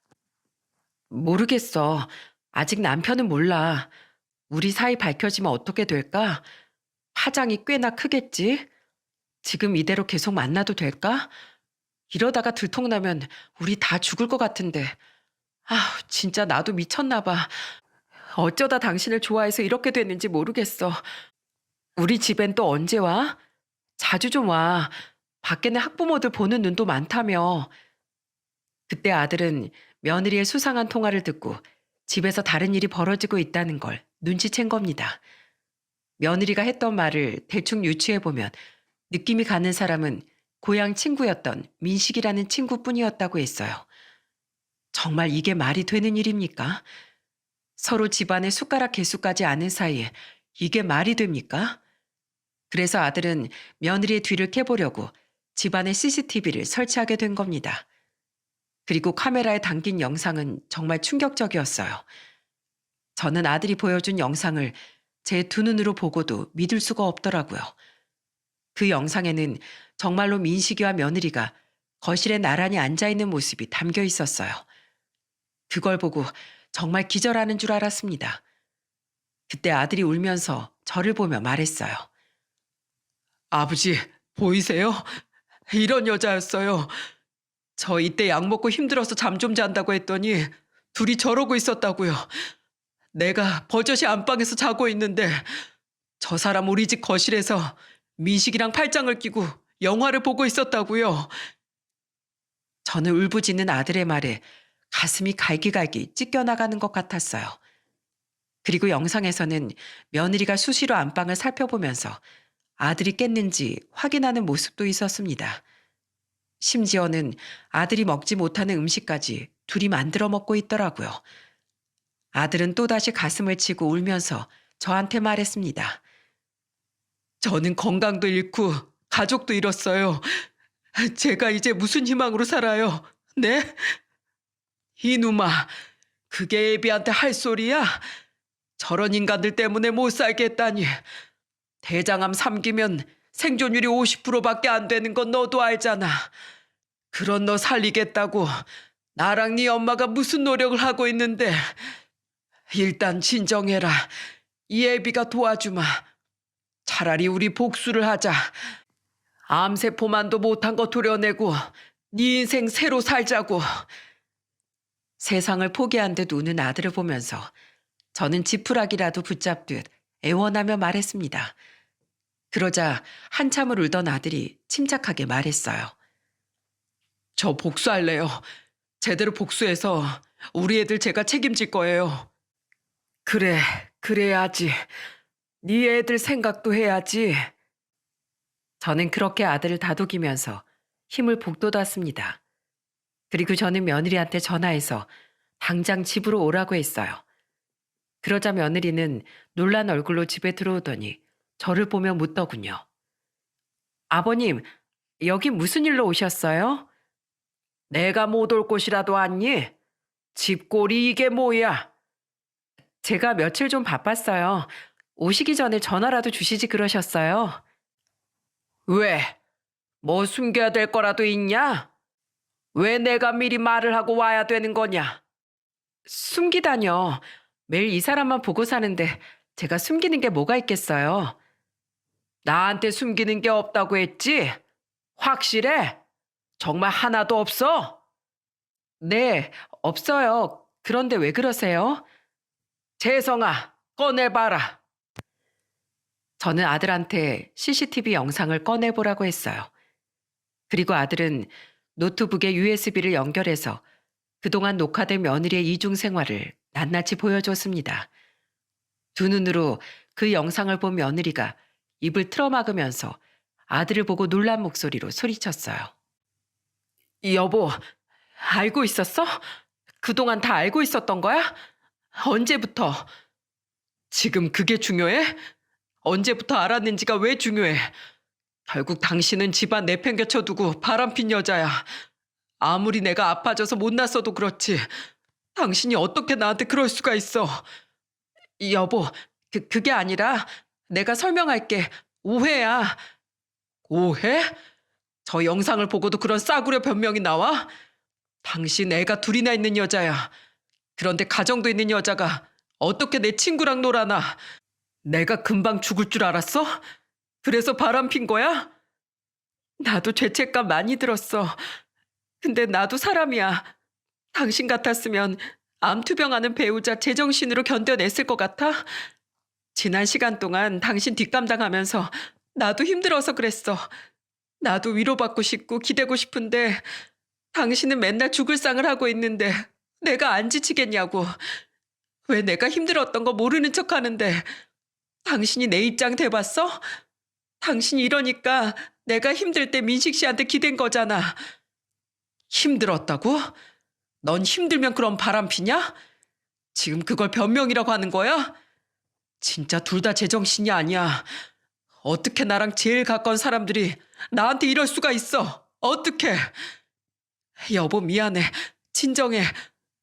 Speaker 1: 모르겠어. 아직 남편은 몰라. 우리 사이 밝혀지면 어떻게 될까? 파장이 꽤나 크겠지? 지금 이대로 계속 만나도 될까? 이러다가 들통나면 우리 다 죽을 것 같은데. 아, 진짜 나도 미쳤나 봐. 어쩌다 당신을 좋아해서 이렇게 됐는지 모르겠어. 우리 집엔 또 언제 와? 자주 좀 와. 밖에는 학부모들 보는 눈도 많다며. 그때 아들은 며느리의 수상한 통화를 듣고 집에서 다른 일이 벌어지고 있다는 걸 눈치챈 겁니다. 며느리가 했던 말을 대충 유추해보면 느낌이 가는 사람은 고향 친구였던 민식이라는 친구뿐이었다고 했어요. 정말 이게 말이 되는 일입니까? 서로 집안의 숟가락 개수까지 아는 사이에 이게 말이 됩니까? 그래서 아들은 며느리의 뒤를 캐보려고 집안에 CCTV를 설치하게 된 겁니다. 그리고 카메라에 담긴 영상은 정말 충격적이었어요. 저는 아들이 보여준 영상을 제 두 눈으로 보고도 믿을 수가 없더라고요. 그 영상에는 정말로 민식이와 며느리가 거실에 나란히 앉아있는 모습이 담겨 있었어요. 그걸 보고 정말 기절하는 줄 알았습니다. 그때 아들이 울면서 저를 보며 말했어요.
Speaker 2: 아버지, 보이세요? 이런 여자였어요. 저 이때 약 먹고 힘들어서 잠 좀 잔다고 했더니 둘이 저러고 있었다고요. 내가 버젓이 안방에서 자고 있는데 저 사람 우리 집 거실에서 민식이랑 팔짱을 끼고 영화를 보고 있었다고요.
Speaker 1: 저는 울부짖는 아들의 말에 가슴이 갈기갈기 찢겨나가는 것 같았어요. 그리고 영상에서는 며느리가 수시로 안방을 살펴보면서 아들이 깼는지 확인하는 모습도 있었습니다. 심지어는 아들이 먹지 못하는 음식까지 둘이 만들어 먹고 있더라고요. 아들은 또다시 가슴을 치고 울면서 저한테 말했습니다.
Speaker 2: 저는 건강도 잃고 가족도 잃었어요. 제가 이제 무슨 희망으로 살아요? 네? 이놈아, 그게 애비한테 할 소리야? 저런 인간들 때문에 못 살겠다니. 대장암 3기면 생존율이 50%밖에 안 되는 건 너도 알잖아. 그런 너 살리겠다고 나랑 네 엄마가 무슨 노력을 하고 있는데. 일단 진정해라. 이 애비가 도와주마. 차라리 우리 복수를 하자. 암세포만도 못한 거 도려내고 네 인생 새로 살자고.
Speaker 1: 세상을 포기한 듯 우는 아들을 보면서 저는 지푸라기라도 붙잡듯 애원하며 말했습니다. 그러자 한참을 울던 아들이 침착하게 말했어요.
Speaker 2: 저 복수할래요. 제대로 복수해서 우리 애들 제가 책임질 거예요. 그래, 그래야지. 네 애들 생각도 해야지.
Speaker 1: 저는 그렇게 아들을 다독이면서 힘을 북돋았습니다. 그리고 저는 며느리한테 전화해서 당장 집으로 오라고 했어요. 그러자 며느리는 놀란 얼굴로 집에 들어오더니 저를 보며 묻더군요. 아버님, 여기 무슨 일로 오셨어요? 내가 못 올 곳이라도 왔니? 집골이 이게 뭐야? 제가 며칠 좀 바빴어요. 오시기 전에 전화라도 주시지 그러셨어요. 왜? 뭐 숨겨야 될 거라도 있냐? 왜 내가 미리 말을 하고 와야 되는 거냐? 숨기다뇨. 매일 이 사람만 보고 사는데 제가 숨기는 게 뭐가 있겠어요? 나한테 숨기는 게 없다고 했지? 확실해? 정말 하나도 없어? 네, 없어요. 그런데 왜 그러세요? 재성아, 꺼내봐라. 저는 아들한테 CCTV 영상을 꺼내보라고 했어요. 그리고 아들은 노트북에 USB를 연결해서 그동안 녹화된 며느리의 이중 생활을 낱낱이 보여줬습니다. 두 눈으로 그 영상을 본 며느리가 입을 틀어막으면서 아들을 보고 놀란 목소리로 소리쳤어요. 여보, 알고 있었어? 그동안 다 알고 있었던 거야? 언제부터? 지금 그게 중요해? 언제부터 알았는지가 왜 중요해? 결국 당신은 집안 내팽개쳐두고 바람핀 여자야. 아무리 내가 아파져서 못났어도 그렇지. 당신이 어떻게 나한테 그럴 수가 있어? 여보, 그게 아니라 내가 설명할게. 오해야. 오해? 저 영상을 보고도 그런 싸구려 변명이 나와? 당신 애가 둘이나 있는 여자야. 그런데 가정도 있는 여자가 어떻게 내 친구랑 놀아나? 내가 금방 죽을 줄 알았어? 그래서 바람핀 거야? 나도 죄책감 많이 들었어. 근데 나도 사람이야. 당신 같았으면 암투병하는 배우자 제정신으로 견뎌냈을 것 같아? 지난 시간 동안 당신 뒷감당하면서 나도 힘들어서 그랬어. 나도 위로받고 싶고 기대고 싶은데 당신은 맨날 죽을 상을 하고 있는데 내가 안 지치겠냐고. 왜 내가 힘들었던 거 모르는 척 하는데 당신이 내 입장 돼봤어? 당신이 이러니까 내가 힘들 때 민식 씨한테 기댄 거잖아. 힘들었다고? 넌 힘들면 그럼 바람피냐? 지금 그걸 변명이라고 하는 거야? 진짜 둘 다 제정신이 아니야. 어떻게 나랑 제일 가까운 사람들이 나한테 이럴 수가 있어? 어떻게? 여보 미안해. 진정해.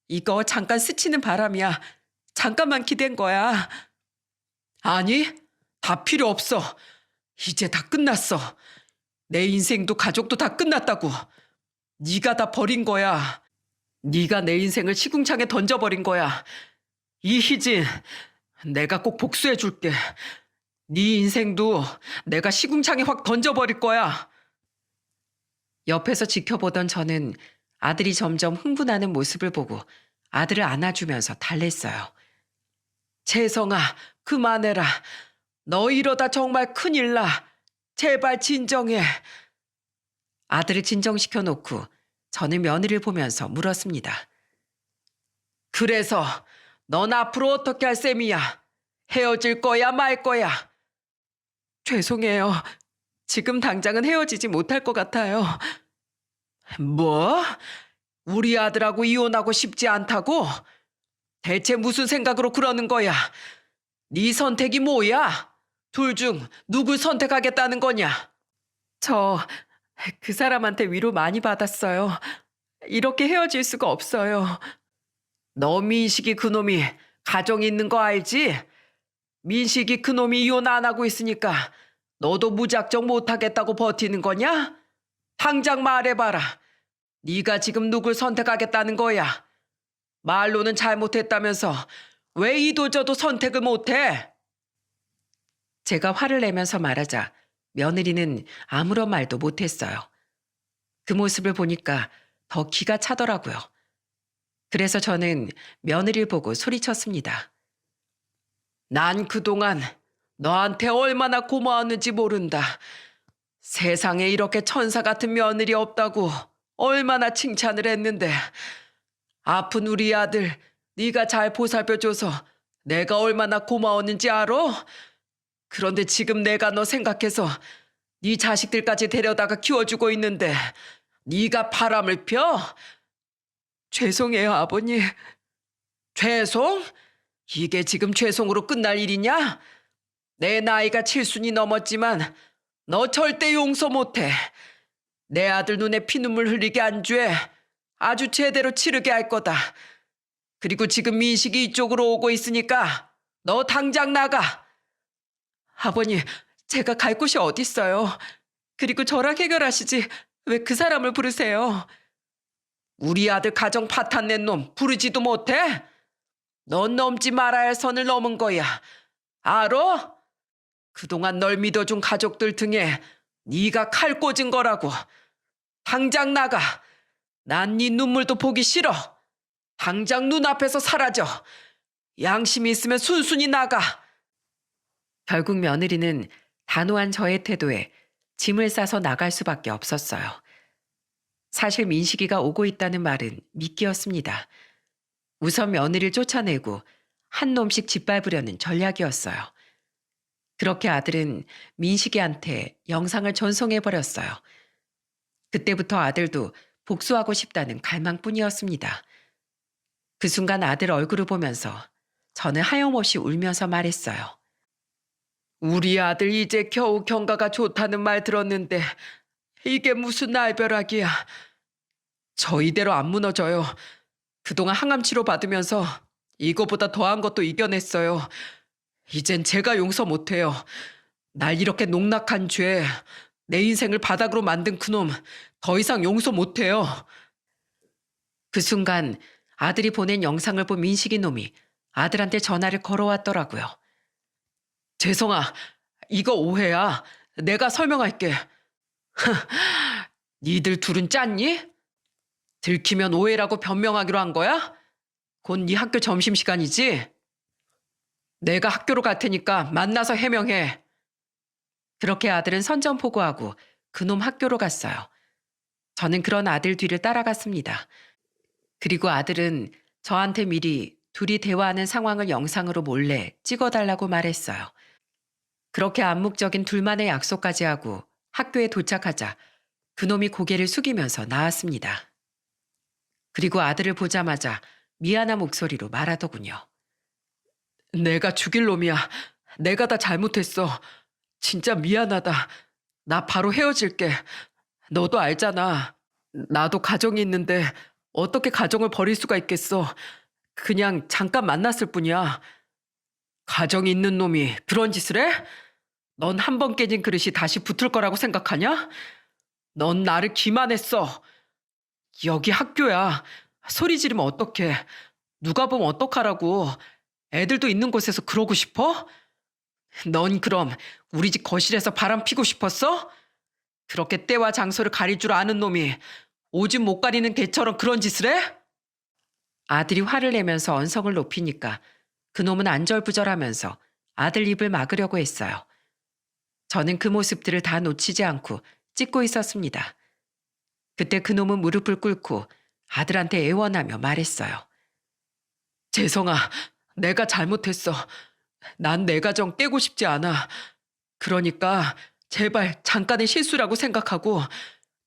Speaker 1: 이거 잠깐 스치는 바람이야. 잠깐만 기댄 거야. 아니, 다 필요 없어. 이제 다 끝났어. 내 인생도 가족도 다 끝났다고. 네가 다 버린 거야. 네가 내 인생을 시궁창에 던져버린 거야. 이희진, 내가 꼭 복수해 줄게. 네 인생도 내가 시궁창에 확 던져버릴 거야. 옆에서 지켜보던 저는 아들이 점점 흥분하는 모습을 보고 아들을 안아주면서 달랬어요. 재성아, 그만해라. 너 이러다 정말 큰일 나. 제발 진정해. 아들을 진정시켜 놓고 저는 며느리를 보면서 물었습니다. 그래서 넌 앞으로 어떻게 할 셈이야? 헤어질 거야 말 거야? 죄송해요. 지금 당장은 헤어지지 못할 것 같아요. 뭐? 우리 아들하고 이혼하고 싶지 않다고? 대체 무슨 생각으로 그러는 거야? 네 선택이 뭐야? 둘 중 누굴 선택하겠다는 거냐? 저 그 사람한테 위로 많이 받았어요. 이렇게 헤어질 수가 없어요. 너 민식이 그놈이 가정 있는 거 알지? 민식이 그놈이 이혼 안 하고 있으니까 너도 무작정 못하겠다고 버티는 거냐? 당장 말해봐라. 네가 지금 누굴 선택하겠다는 거야? 말로는 잘못했다면서 왜 이도저도 선택을 못해? 제가 화를 내면서 말하자 며느리는 아무런 말도 못했어요. 그 모습을 보니까 더 기가 차더라고요. 그래서 저는 며느리를 보고 소리쳤습니다. 난 그동안 너한테 얼마나 고마웠는지 모른다. 세상에 이렇게 천사 같은 며느리 없다고 얼마나 칭찬을 했는데 아픈 우리 아들 네가 잘 보살펴줘서 내가 얼마나 고마웠는지 알아? 그런데 지금 내가 너 생각해서
Speaker 2: 네 자식들까지 데려다가 키워주고 있는데 네가 바람을 펴? 죄송해요, 아버님. 죄송? 이게 지금 죄송으로 끝날 일이냐? 내 나이가 칠순이 넘었지만 너 절대 용서 못해. 내 아들 눈에 피눈물 흘리게 안 죄. 아주 제대로 치르게 할 거다. 그리고 지금 민식이 이쪽으로 오고 있으니까 너 당장 나가. 아버님, 제가 갈 곳이 어딨어요. 그리고 저랑 해결하시지 왜 그 사람을 부르세요? 우리 아들 가정 파탄 낸 놈 부르지도 못해? 넌 넘지 말아야 할 선을 넘은 거야. 알어? 그동안 널 믿어준 가족들 등에 네가 칼 꽂은 거라고. 당장 나가. 난 네 눈물도 보기 싫어. 당장 눈앞에서 사라져. 양심이 있으면 순순히 나가.
Speaker 1: 결국 며느리는 단호한 저의 태도에 짐을 싸서 나갈 수밖에 없었어요. 사실 민식이가 오고 있다는 말은 미끼였습니다. 우선 며느리를 쫓아내고 한 놈씩 짓밟으려는 전략이었어요. 그렇게 아들은 민식이한테 영상을 전송해버렸어요. 그때부터 아들도 복수하고 싶다는 갈망뿐이었습니다. 그 순간 아들 얼굴을 보면서 저는 하염없이 울면서 말했어요.
Speaker 2: 우리 아들 이제 겨우 경과가 좋다는 말 들었는데 이게 무슨 날벼락이야. 저 이대로 안 무너져요. 그동안 항암 치료 받으면서 이거보다 더한 것도 이겨냈어요. 이젠 제가 용서 못해요. 날 이렇게 농락한 죄, 내 인생을 바닥으로 만든 그놈 더 이상 용서 못해요.
Speaker 1: 그 순간 아들이 보낸 영상을 본 민식이 놈이 아들한테 전화를 걸어왔더라고요.
Speaker 2: 재성아, 이거 오해야. 내가 설명할게. 니들 둘은 짰니? 들키면 오해라고 변명하기로 한 거야? 곧 네 학교 점심시간이지? 내가 학교로 갈 테니까 만나서 해명해.
Speaker 1: 그렇게 아들은 선전포고하고 그놈 학교로 갔어요. 저는 그런 아들 뒤를 따라갔습니다. 그리고 아들은 저한테 미리 둘이 대화하는 상황을 영상으로 몰래 찍어달라고 말했어요. 그렇게 암묵적인 둘만의 약속까지 하고 학교에 도착하자 그놈이 고개를 숙이면서 나왔습니다. 그리고 아들을 보자마자 미안한 목소리로 말하더군요.
Speaker 2: 내가 죽일 놈이야. 내가 다 잘못했어. 진짜 미안하다. 나 바로 헤어질게. 너도 알잖아. 나도 가정이 있는데 어떻게 가정을 버릴 수가 있겠어. 그냥 잠깐 만났을 뿐이야. 가정이 있는 놈이 그런 짓을 해? 넌 한 번 깨진 그릇이 다시 붙을 거라고 생각하냐? 넌 나를 기만했어. 여기 학교야. 소리 지르면 어떡해. 누가 보면 어떡하라고. 애들도 있는 곳에서 그러고 싶어? 넌 그럼 우리 집 거실에서 바람 피고 싶었어? 그렇게 때와 장소를 가릴 줄 아는 놈이 오줌 못 가리는 개처럼 그런 짓을 해?
Speaker 1: 아들이 화를 내면서 언성을 높이니까 그놈은 안절부절하면서 아들 입을 막으려고 했어요. 저는 그 모습들을 다 놓치지 않고 찍고 있었습니다. 그때 그놈은 무릎을 꿇고 아들한테 애원하며 말했어요.
Speaker 2: 재성아, 내가 잘못했어. 난 내 가정 깨고 싶지 않아. 그러니까 제발 잠깐의 실수라고 생각하고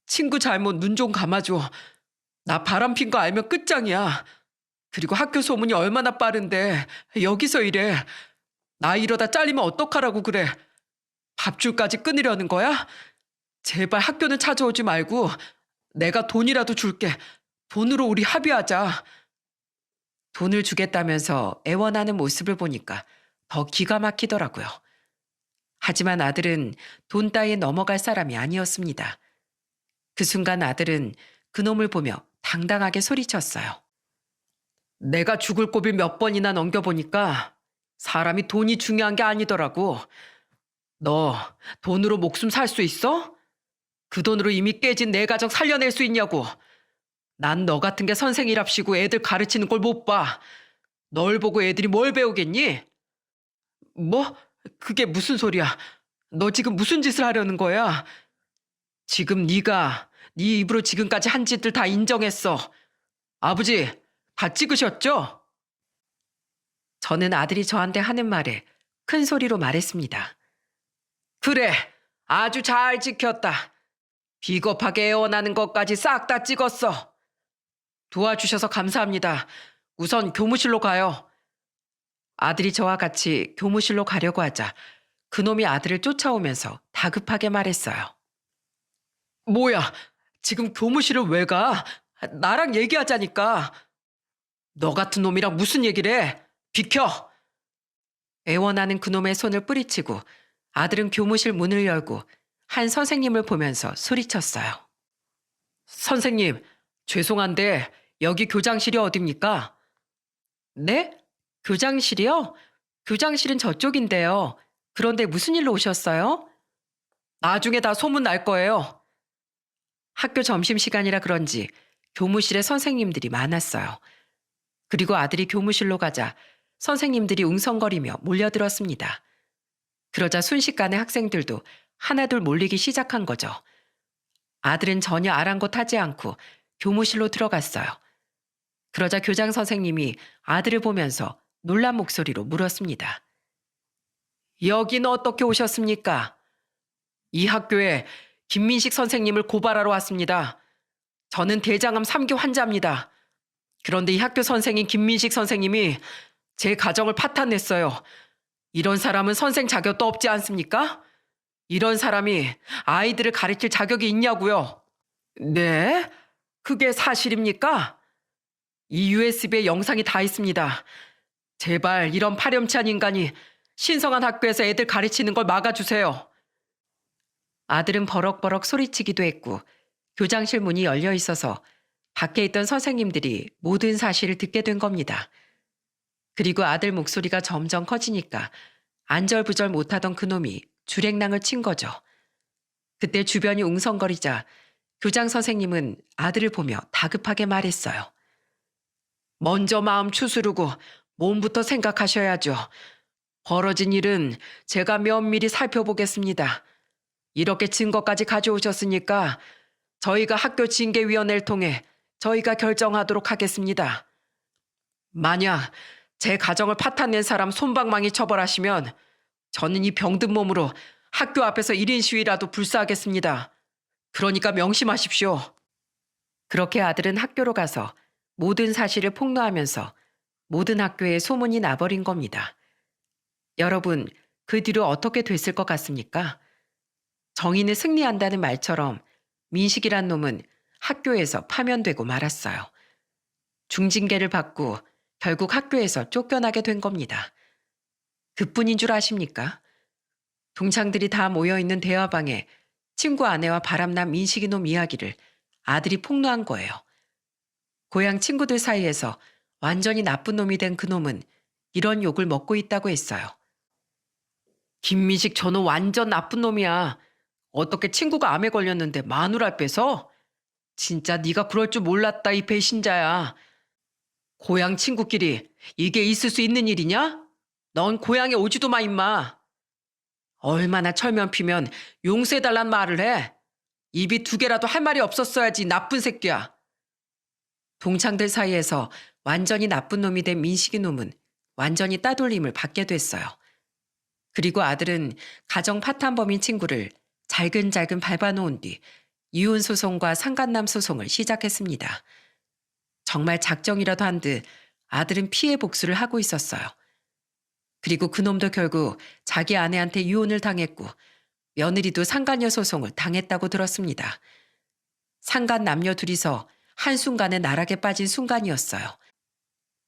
Speaker 2: 친구 잘못 눈 좀 감아줘. 나 바람핀 거 알면 끝장이야. 그리고 학교 소문이 얼마나 빠른데 여기서 이래. 나 이러다 잘리면 어떡하라고 그래. 밥줄까지 끊으려는 거야? 제발 학교는 찾아오지 말고 내가 돈이라도 줄게. 돈으로 우리 합의하자.
Speaker 1: 돈을 주겠다면서 애원하는 모습을 보니까 더 기가 막히더라고요. 하지만 아들은 돈 따위에 넘어갈 사람이 아니었습니다. 그 순간 아들은 그놈을 보며 당당하게 소리쳤어요.
Speaker 2: 내가 죽을 고비를 몇 번이나 넘겨보니까 사람이 돈이 중요한 게 아니더라고. 너 돈으로 목숨 살 수 있어? 그 돈으로 이미 깨진 내 가정 살려낼 수 있냐고. 난 너 같은 게 선생이랍시고 애들 가르치는 걸 못 봐. 널 보고 애들이 뭘 배우겠니? 뭐? 그게 무슨 소리야? 너 지금 무슨 짓을 하려는 거야? 지금 네가 네 입으로 지금까지 한 짓들 다 인정했어. 아버지, 다 찍으셨죠?
Speaker 1: 저는 아들이 저한테 하는 말에 큰 소리로 말했습니다.
Speaker 2: 그래, 아주 잘 지켰다. 비겁하게 애원하는 것까지 싹 다 찍었어. 도와주셔서 감사합니다. 우선 교무실로 가요.
Speaker 1: 아들이 저와 같이 교무실로 가려고 하자 그놈이 아들을 쫓아오면서 다급하게 말했어요.
Speaker 2: 뭐야, 지금 교무실을 왜 가? 나랑 얘기하자니까. 너 같은 놈이랑 무슨 얘기를 해? 비켜!
Speaker 1: 애원하는 그놈의 손을 뿌리치고 아들은 교무실 문을 열고 한 선생님을 보면서 소리쳤어요.
Speaker 2: 선생님, 죄송한데 여기 교장실이 어딥니까?
Speaker 1: 네? 교장실이요? 교장실은 저쪽인데요. 그런데 무슨 일로 오셨어요?
Speaker 2: 나중에 다 소문 날 거예요.
Speaker 1: 학교 점심시간이라 그런지 교무실에 선생님들이 많았어요. 그리고 아들이 교무실로 가자 선생님들이 웅성거리며 몰려들었습니다. 그러자 순식간에 학생들도 하나둘 몰리기 시작한 거죠. 아들은 전혀 아랑곳하지 않고 교무실로 들어갔어요. 그러자 교장 선생님이 아들을 보면서 놀란 목소리로 물었습니다.
Speaker 2: 여긴 어떻게 오셨습니까? 이 학교에 김민식 선생님을 고발하러 왔습니다. 저는 대장암 3기 환자입니다. 그런데 이 학교 선생인 김민식 선생님이 제 가정을 파탄냈어요. 이런 사람은 선생 자격도 없지 않습니까? 이런 사람이 아이들을 가르칠 자격이 있냐고요. 네? 그게 사실입니까? 이 USB에 영상이 다 있습니다. 제발 이런 파렴치한 인간이 신성한 학교에서 애들 가르치는 걸 막아주세요.
Speaker 1: 아들은 버럭버럭 소리치기도 했고 교장실 문이 열려 있어서 밖에 있던 선생님들이 모든 사실을 듣게 된 겁니다. 그리고 아들 목소리가 점점 커지니까 안절부절 못하던 그놈이 줄행랑을 친 거죠. 그때 주변이 웅성거리자 교장 선생님은 아들을 보며 다급하게 말했어요.
Speaker 2: 먼저 마음 추스르고 몸부터 생각하셔야죠. 벌어진 일은 제가 면밀히 살펴보겠습니다. 이렇게 증거까지 가져오셨으니까 저희가 학교 징계위원회를 통해 저희가 결정하도록 하겠습니다. 만약 제 가정을 파탄낸 사람 솜방망이 처벌하시면 저는 이 병든 몸으로 학교 앞에서 1인 시위라도 불사하겠습니다. 그러니까 명심하십시오.
Speaker 1: 그렇게 아들은 학교로 가서 모든 사실을 폭로하면서 모든 학교에 소문이 나버린 겁니다. 여러분, 그 뒤로 어떻게 됐을 것 같습니까? 정의는 승리한다는 말처럼 민식이란 놈은 학교에서 파면되고 말았어요. 중징계를 받고 결국 학교에서 쫓겨나게 된 겁니다. 그뿐인 줄 아십니까? 동창들이 다 모여있는 대화방에 친구 아내와 바람난 민식이 놈 이야기를 아들이 폭로한 거예요. 고향 친구들 사이에서 완전히 나쁜 놈이 된 그놈은 이런 욕을 먹고 있다고 했어요.
Speaker 2: 김민식 저는 완전 나쁜 놈이야. 어떻게 친구가 암에 걸렸는데 마누라를 빼서? 진짜 네가 그럴 줄 몰랐다 이 배신자야. 고향 친구끼리 이게 있을 수 있는 일이냐? 넌 고향에 오지도 마 임마. 얼마나 철면 피면 용서해달란 말을 해. 입이 2개라도 할 말이 없었어야지 나쁜 새끼야.
Speaker 1: 동창들 사이에서 완전히 나쁜 놈이 된 민식이 놈은 완전히 따돌림을 받게 됐어요. 그리고 아들은 가정 파탄범인 친구를 잘근잘근 밟아놓은 뒤 이혼 소송과 상간남 소송을 시작했습니다. 정말 작정이라도 한 듯 아들은 피해 복수를 하고 있었어요. 그리고 그놈도 결국 자기 아내한테 이혼을 당했고 며느리도 상간녀 소송을 당했다고 들었습니다. 상간 남녀 둘이서 한순간에 나락에 빠진 순간이었어요.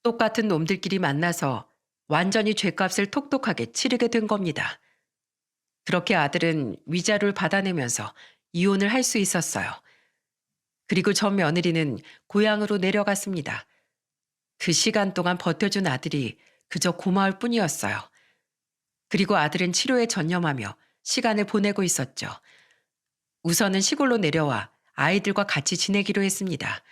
Speaker 1: 똑같은 놈들끼리 만나서 완전히 죗값을 톡톡하게 치르게 된 겁니다. 그렇게 아들은 위자료를 받아내면서 이혼을 할 수 있었어요. 그리고 전 며느리는 고향으로 내려갔습니다. 그 시간 동안 버텨준 아들이 그저 고마울 뿐이었어요. 그리고 아들은 치료에 전념하며 시간을 보내고 있었죠. 우선은 시골로 내려와 아이들과 같이 지내기로 했습니다.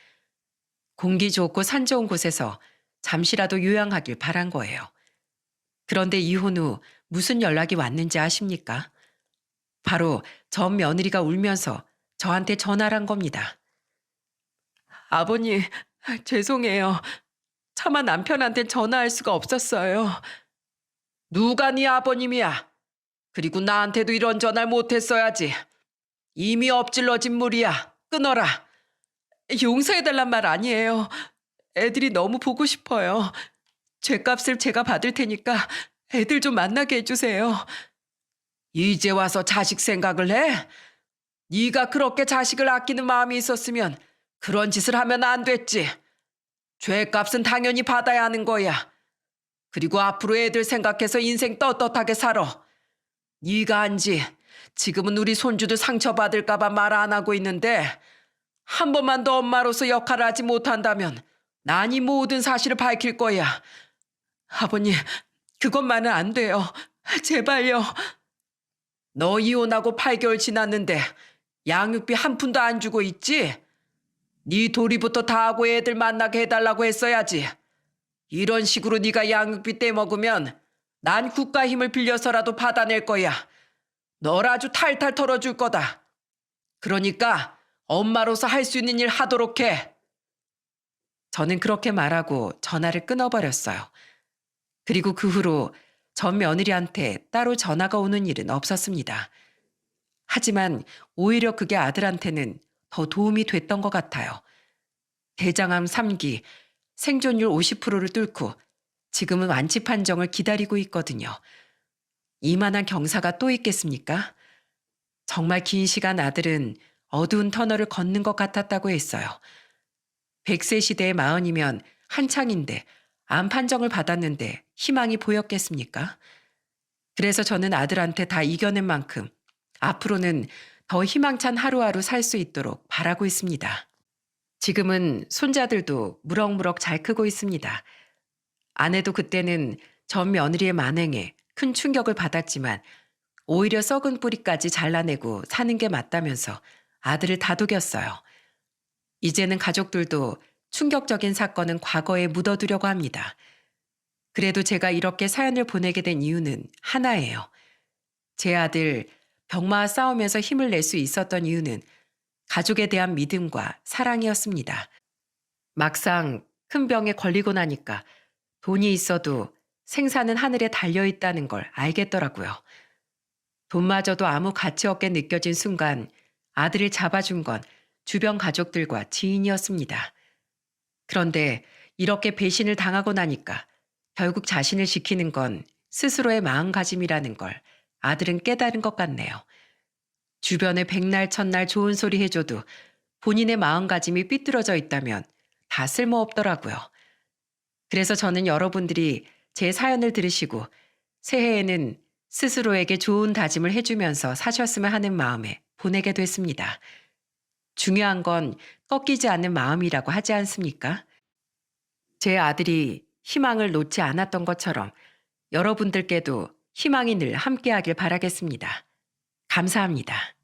Speaker 1: 공기 좋고 산 좋은 곳에서 잠시라도 요양하길 바란 거예요. 그런데 이혼 후 무슨 연락이 왔는지 아십니까? 바로 전 며느리가 울면서 저한테 전화를 한 겁니다.
Speaker 2: 아버님, 죄송해요. 차마 남편한테 전화할 수가 없었어요. 누가 네 아버님이야? 그리고 나한테도 이런 전화를 못했어야지. 이미 엎질러진 물이야. 끊어라. 용서해달란 말 아니에요. 애들이 너무 보고 싶어요. 죗값을 제가 받을 테니까 애들 좀 만나게 해주세요. 이제 와서 자식 생각을 해? 네가 그렇게 자식을 아끼는 마음이 있었으면 그런 짓을 하면 안 됐지. 죗값은 당연히 받아야 하는 거야. 그리고 앞으로 애들 생각해서 인생 떳떳하게 살아. 네가 한지 지금은 우리 손주들 상처받을까 봐 말 안 하고 있는데 한 번만 더 엄마로서 역할을 하지 못한다면 난 이 모든 사실을 밝힐 거야. 아버님, 그것만은 안 돼요. 제발요. 너 이혼하고 8개월 지났는데 양육비 한 푼도 안 주고 있지? 네 도리부터 다 하고 애들 만나게 해달라고 했어야지. 이런 식으로 네가 양육비 떼먹으면 난 국가 힘을 빌려서라도 받아낼 거야. 널 아주 탈탈 털어줄 거다. 그러니까 엄마로서 할 수 있는 일 하도록 해.
Speaker 1: 저는 그렇게 말하고 전화를 끊어버렸어요. 그리고 그 후로 전 며느리한테 따로 전화가 오는 일은 없었습니다. 하지만 오히려 그게 아들한테는 더 도움이 됐던 것 같아요. 대장암 3기, 생존율 50%를 뚫고 지금은 완치 판정을 기다리고 있거든요. 이만한 경사가 또 있겠습니까? 정말 긴 시간 아들은 어두운 터널을 걷는 것 같았다고 했어요. 100세 시대의 마흔이면 한창인데 암 판정을 받았는데 희망이 보였겠습니까? 그래서 저는 아들한테 다 이겨낸 만큼 앞으로는 더 희망찬 하루하루 살 수 있도록 바라고 있습니다. 지금은 손자들도 무럭무럭 잘 크고 있습니다. 아내도 그때는 전 며느리의 만행에 큰 충격을 받았지만 오히려 썩은 뿌리까지 잘라내고 사는 게 맞다면서 아들을 다독였어요. 이제는 가족들도 충격적인 사건은 과거에 묻어두려고 합니다. 그래도 제가 이렇게 사연을 보내게 된 이유는 하나예요. 제 아들 병마와 싸우면서 힘을 낼 수 있었던 이유는 가족에 대한 믿음과 사랑이었습니다. 막상 큰 병에 걸리고 나니까 돈이 있어도 생사는 하늘에 달려있다는 걸 알겠더라고요. 돈마저도 아무 가치 없게 느껴진 순간 아들을 잡아준 건 주변 가족들과 지인이었습니다. 그런데 이렇게 배신을 당하고 나니까 결국 자신을 지키는 건 스스로의 마음가짐이라는 걸 아들은 깨달은 것 같네요. 주변에 백날 첫날 좋은 소리 해줘도 본인의 마음가짐이 삐뚤어져 있다면 다 쓸모없더라고요. 그래서 저는 여러분들이 제 사연을 들으시고 새해에는 스스로에게 좋은 다짐을 해주면서 사셨으면 하는 마음에 보내게 됐습니다. 중요한 건 꺾이지 않는 마음이라고 하지 않습니까? 제 아들이 희망을 놓지 않았던 것처럼 여러분들께도 희망이 늘 함께하길 바라겠습니다. 감사합니다.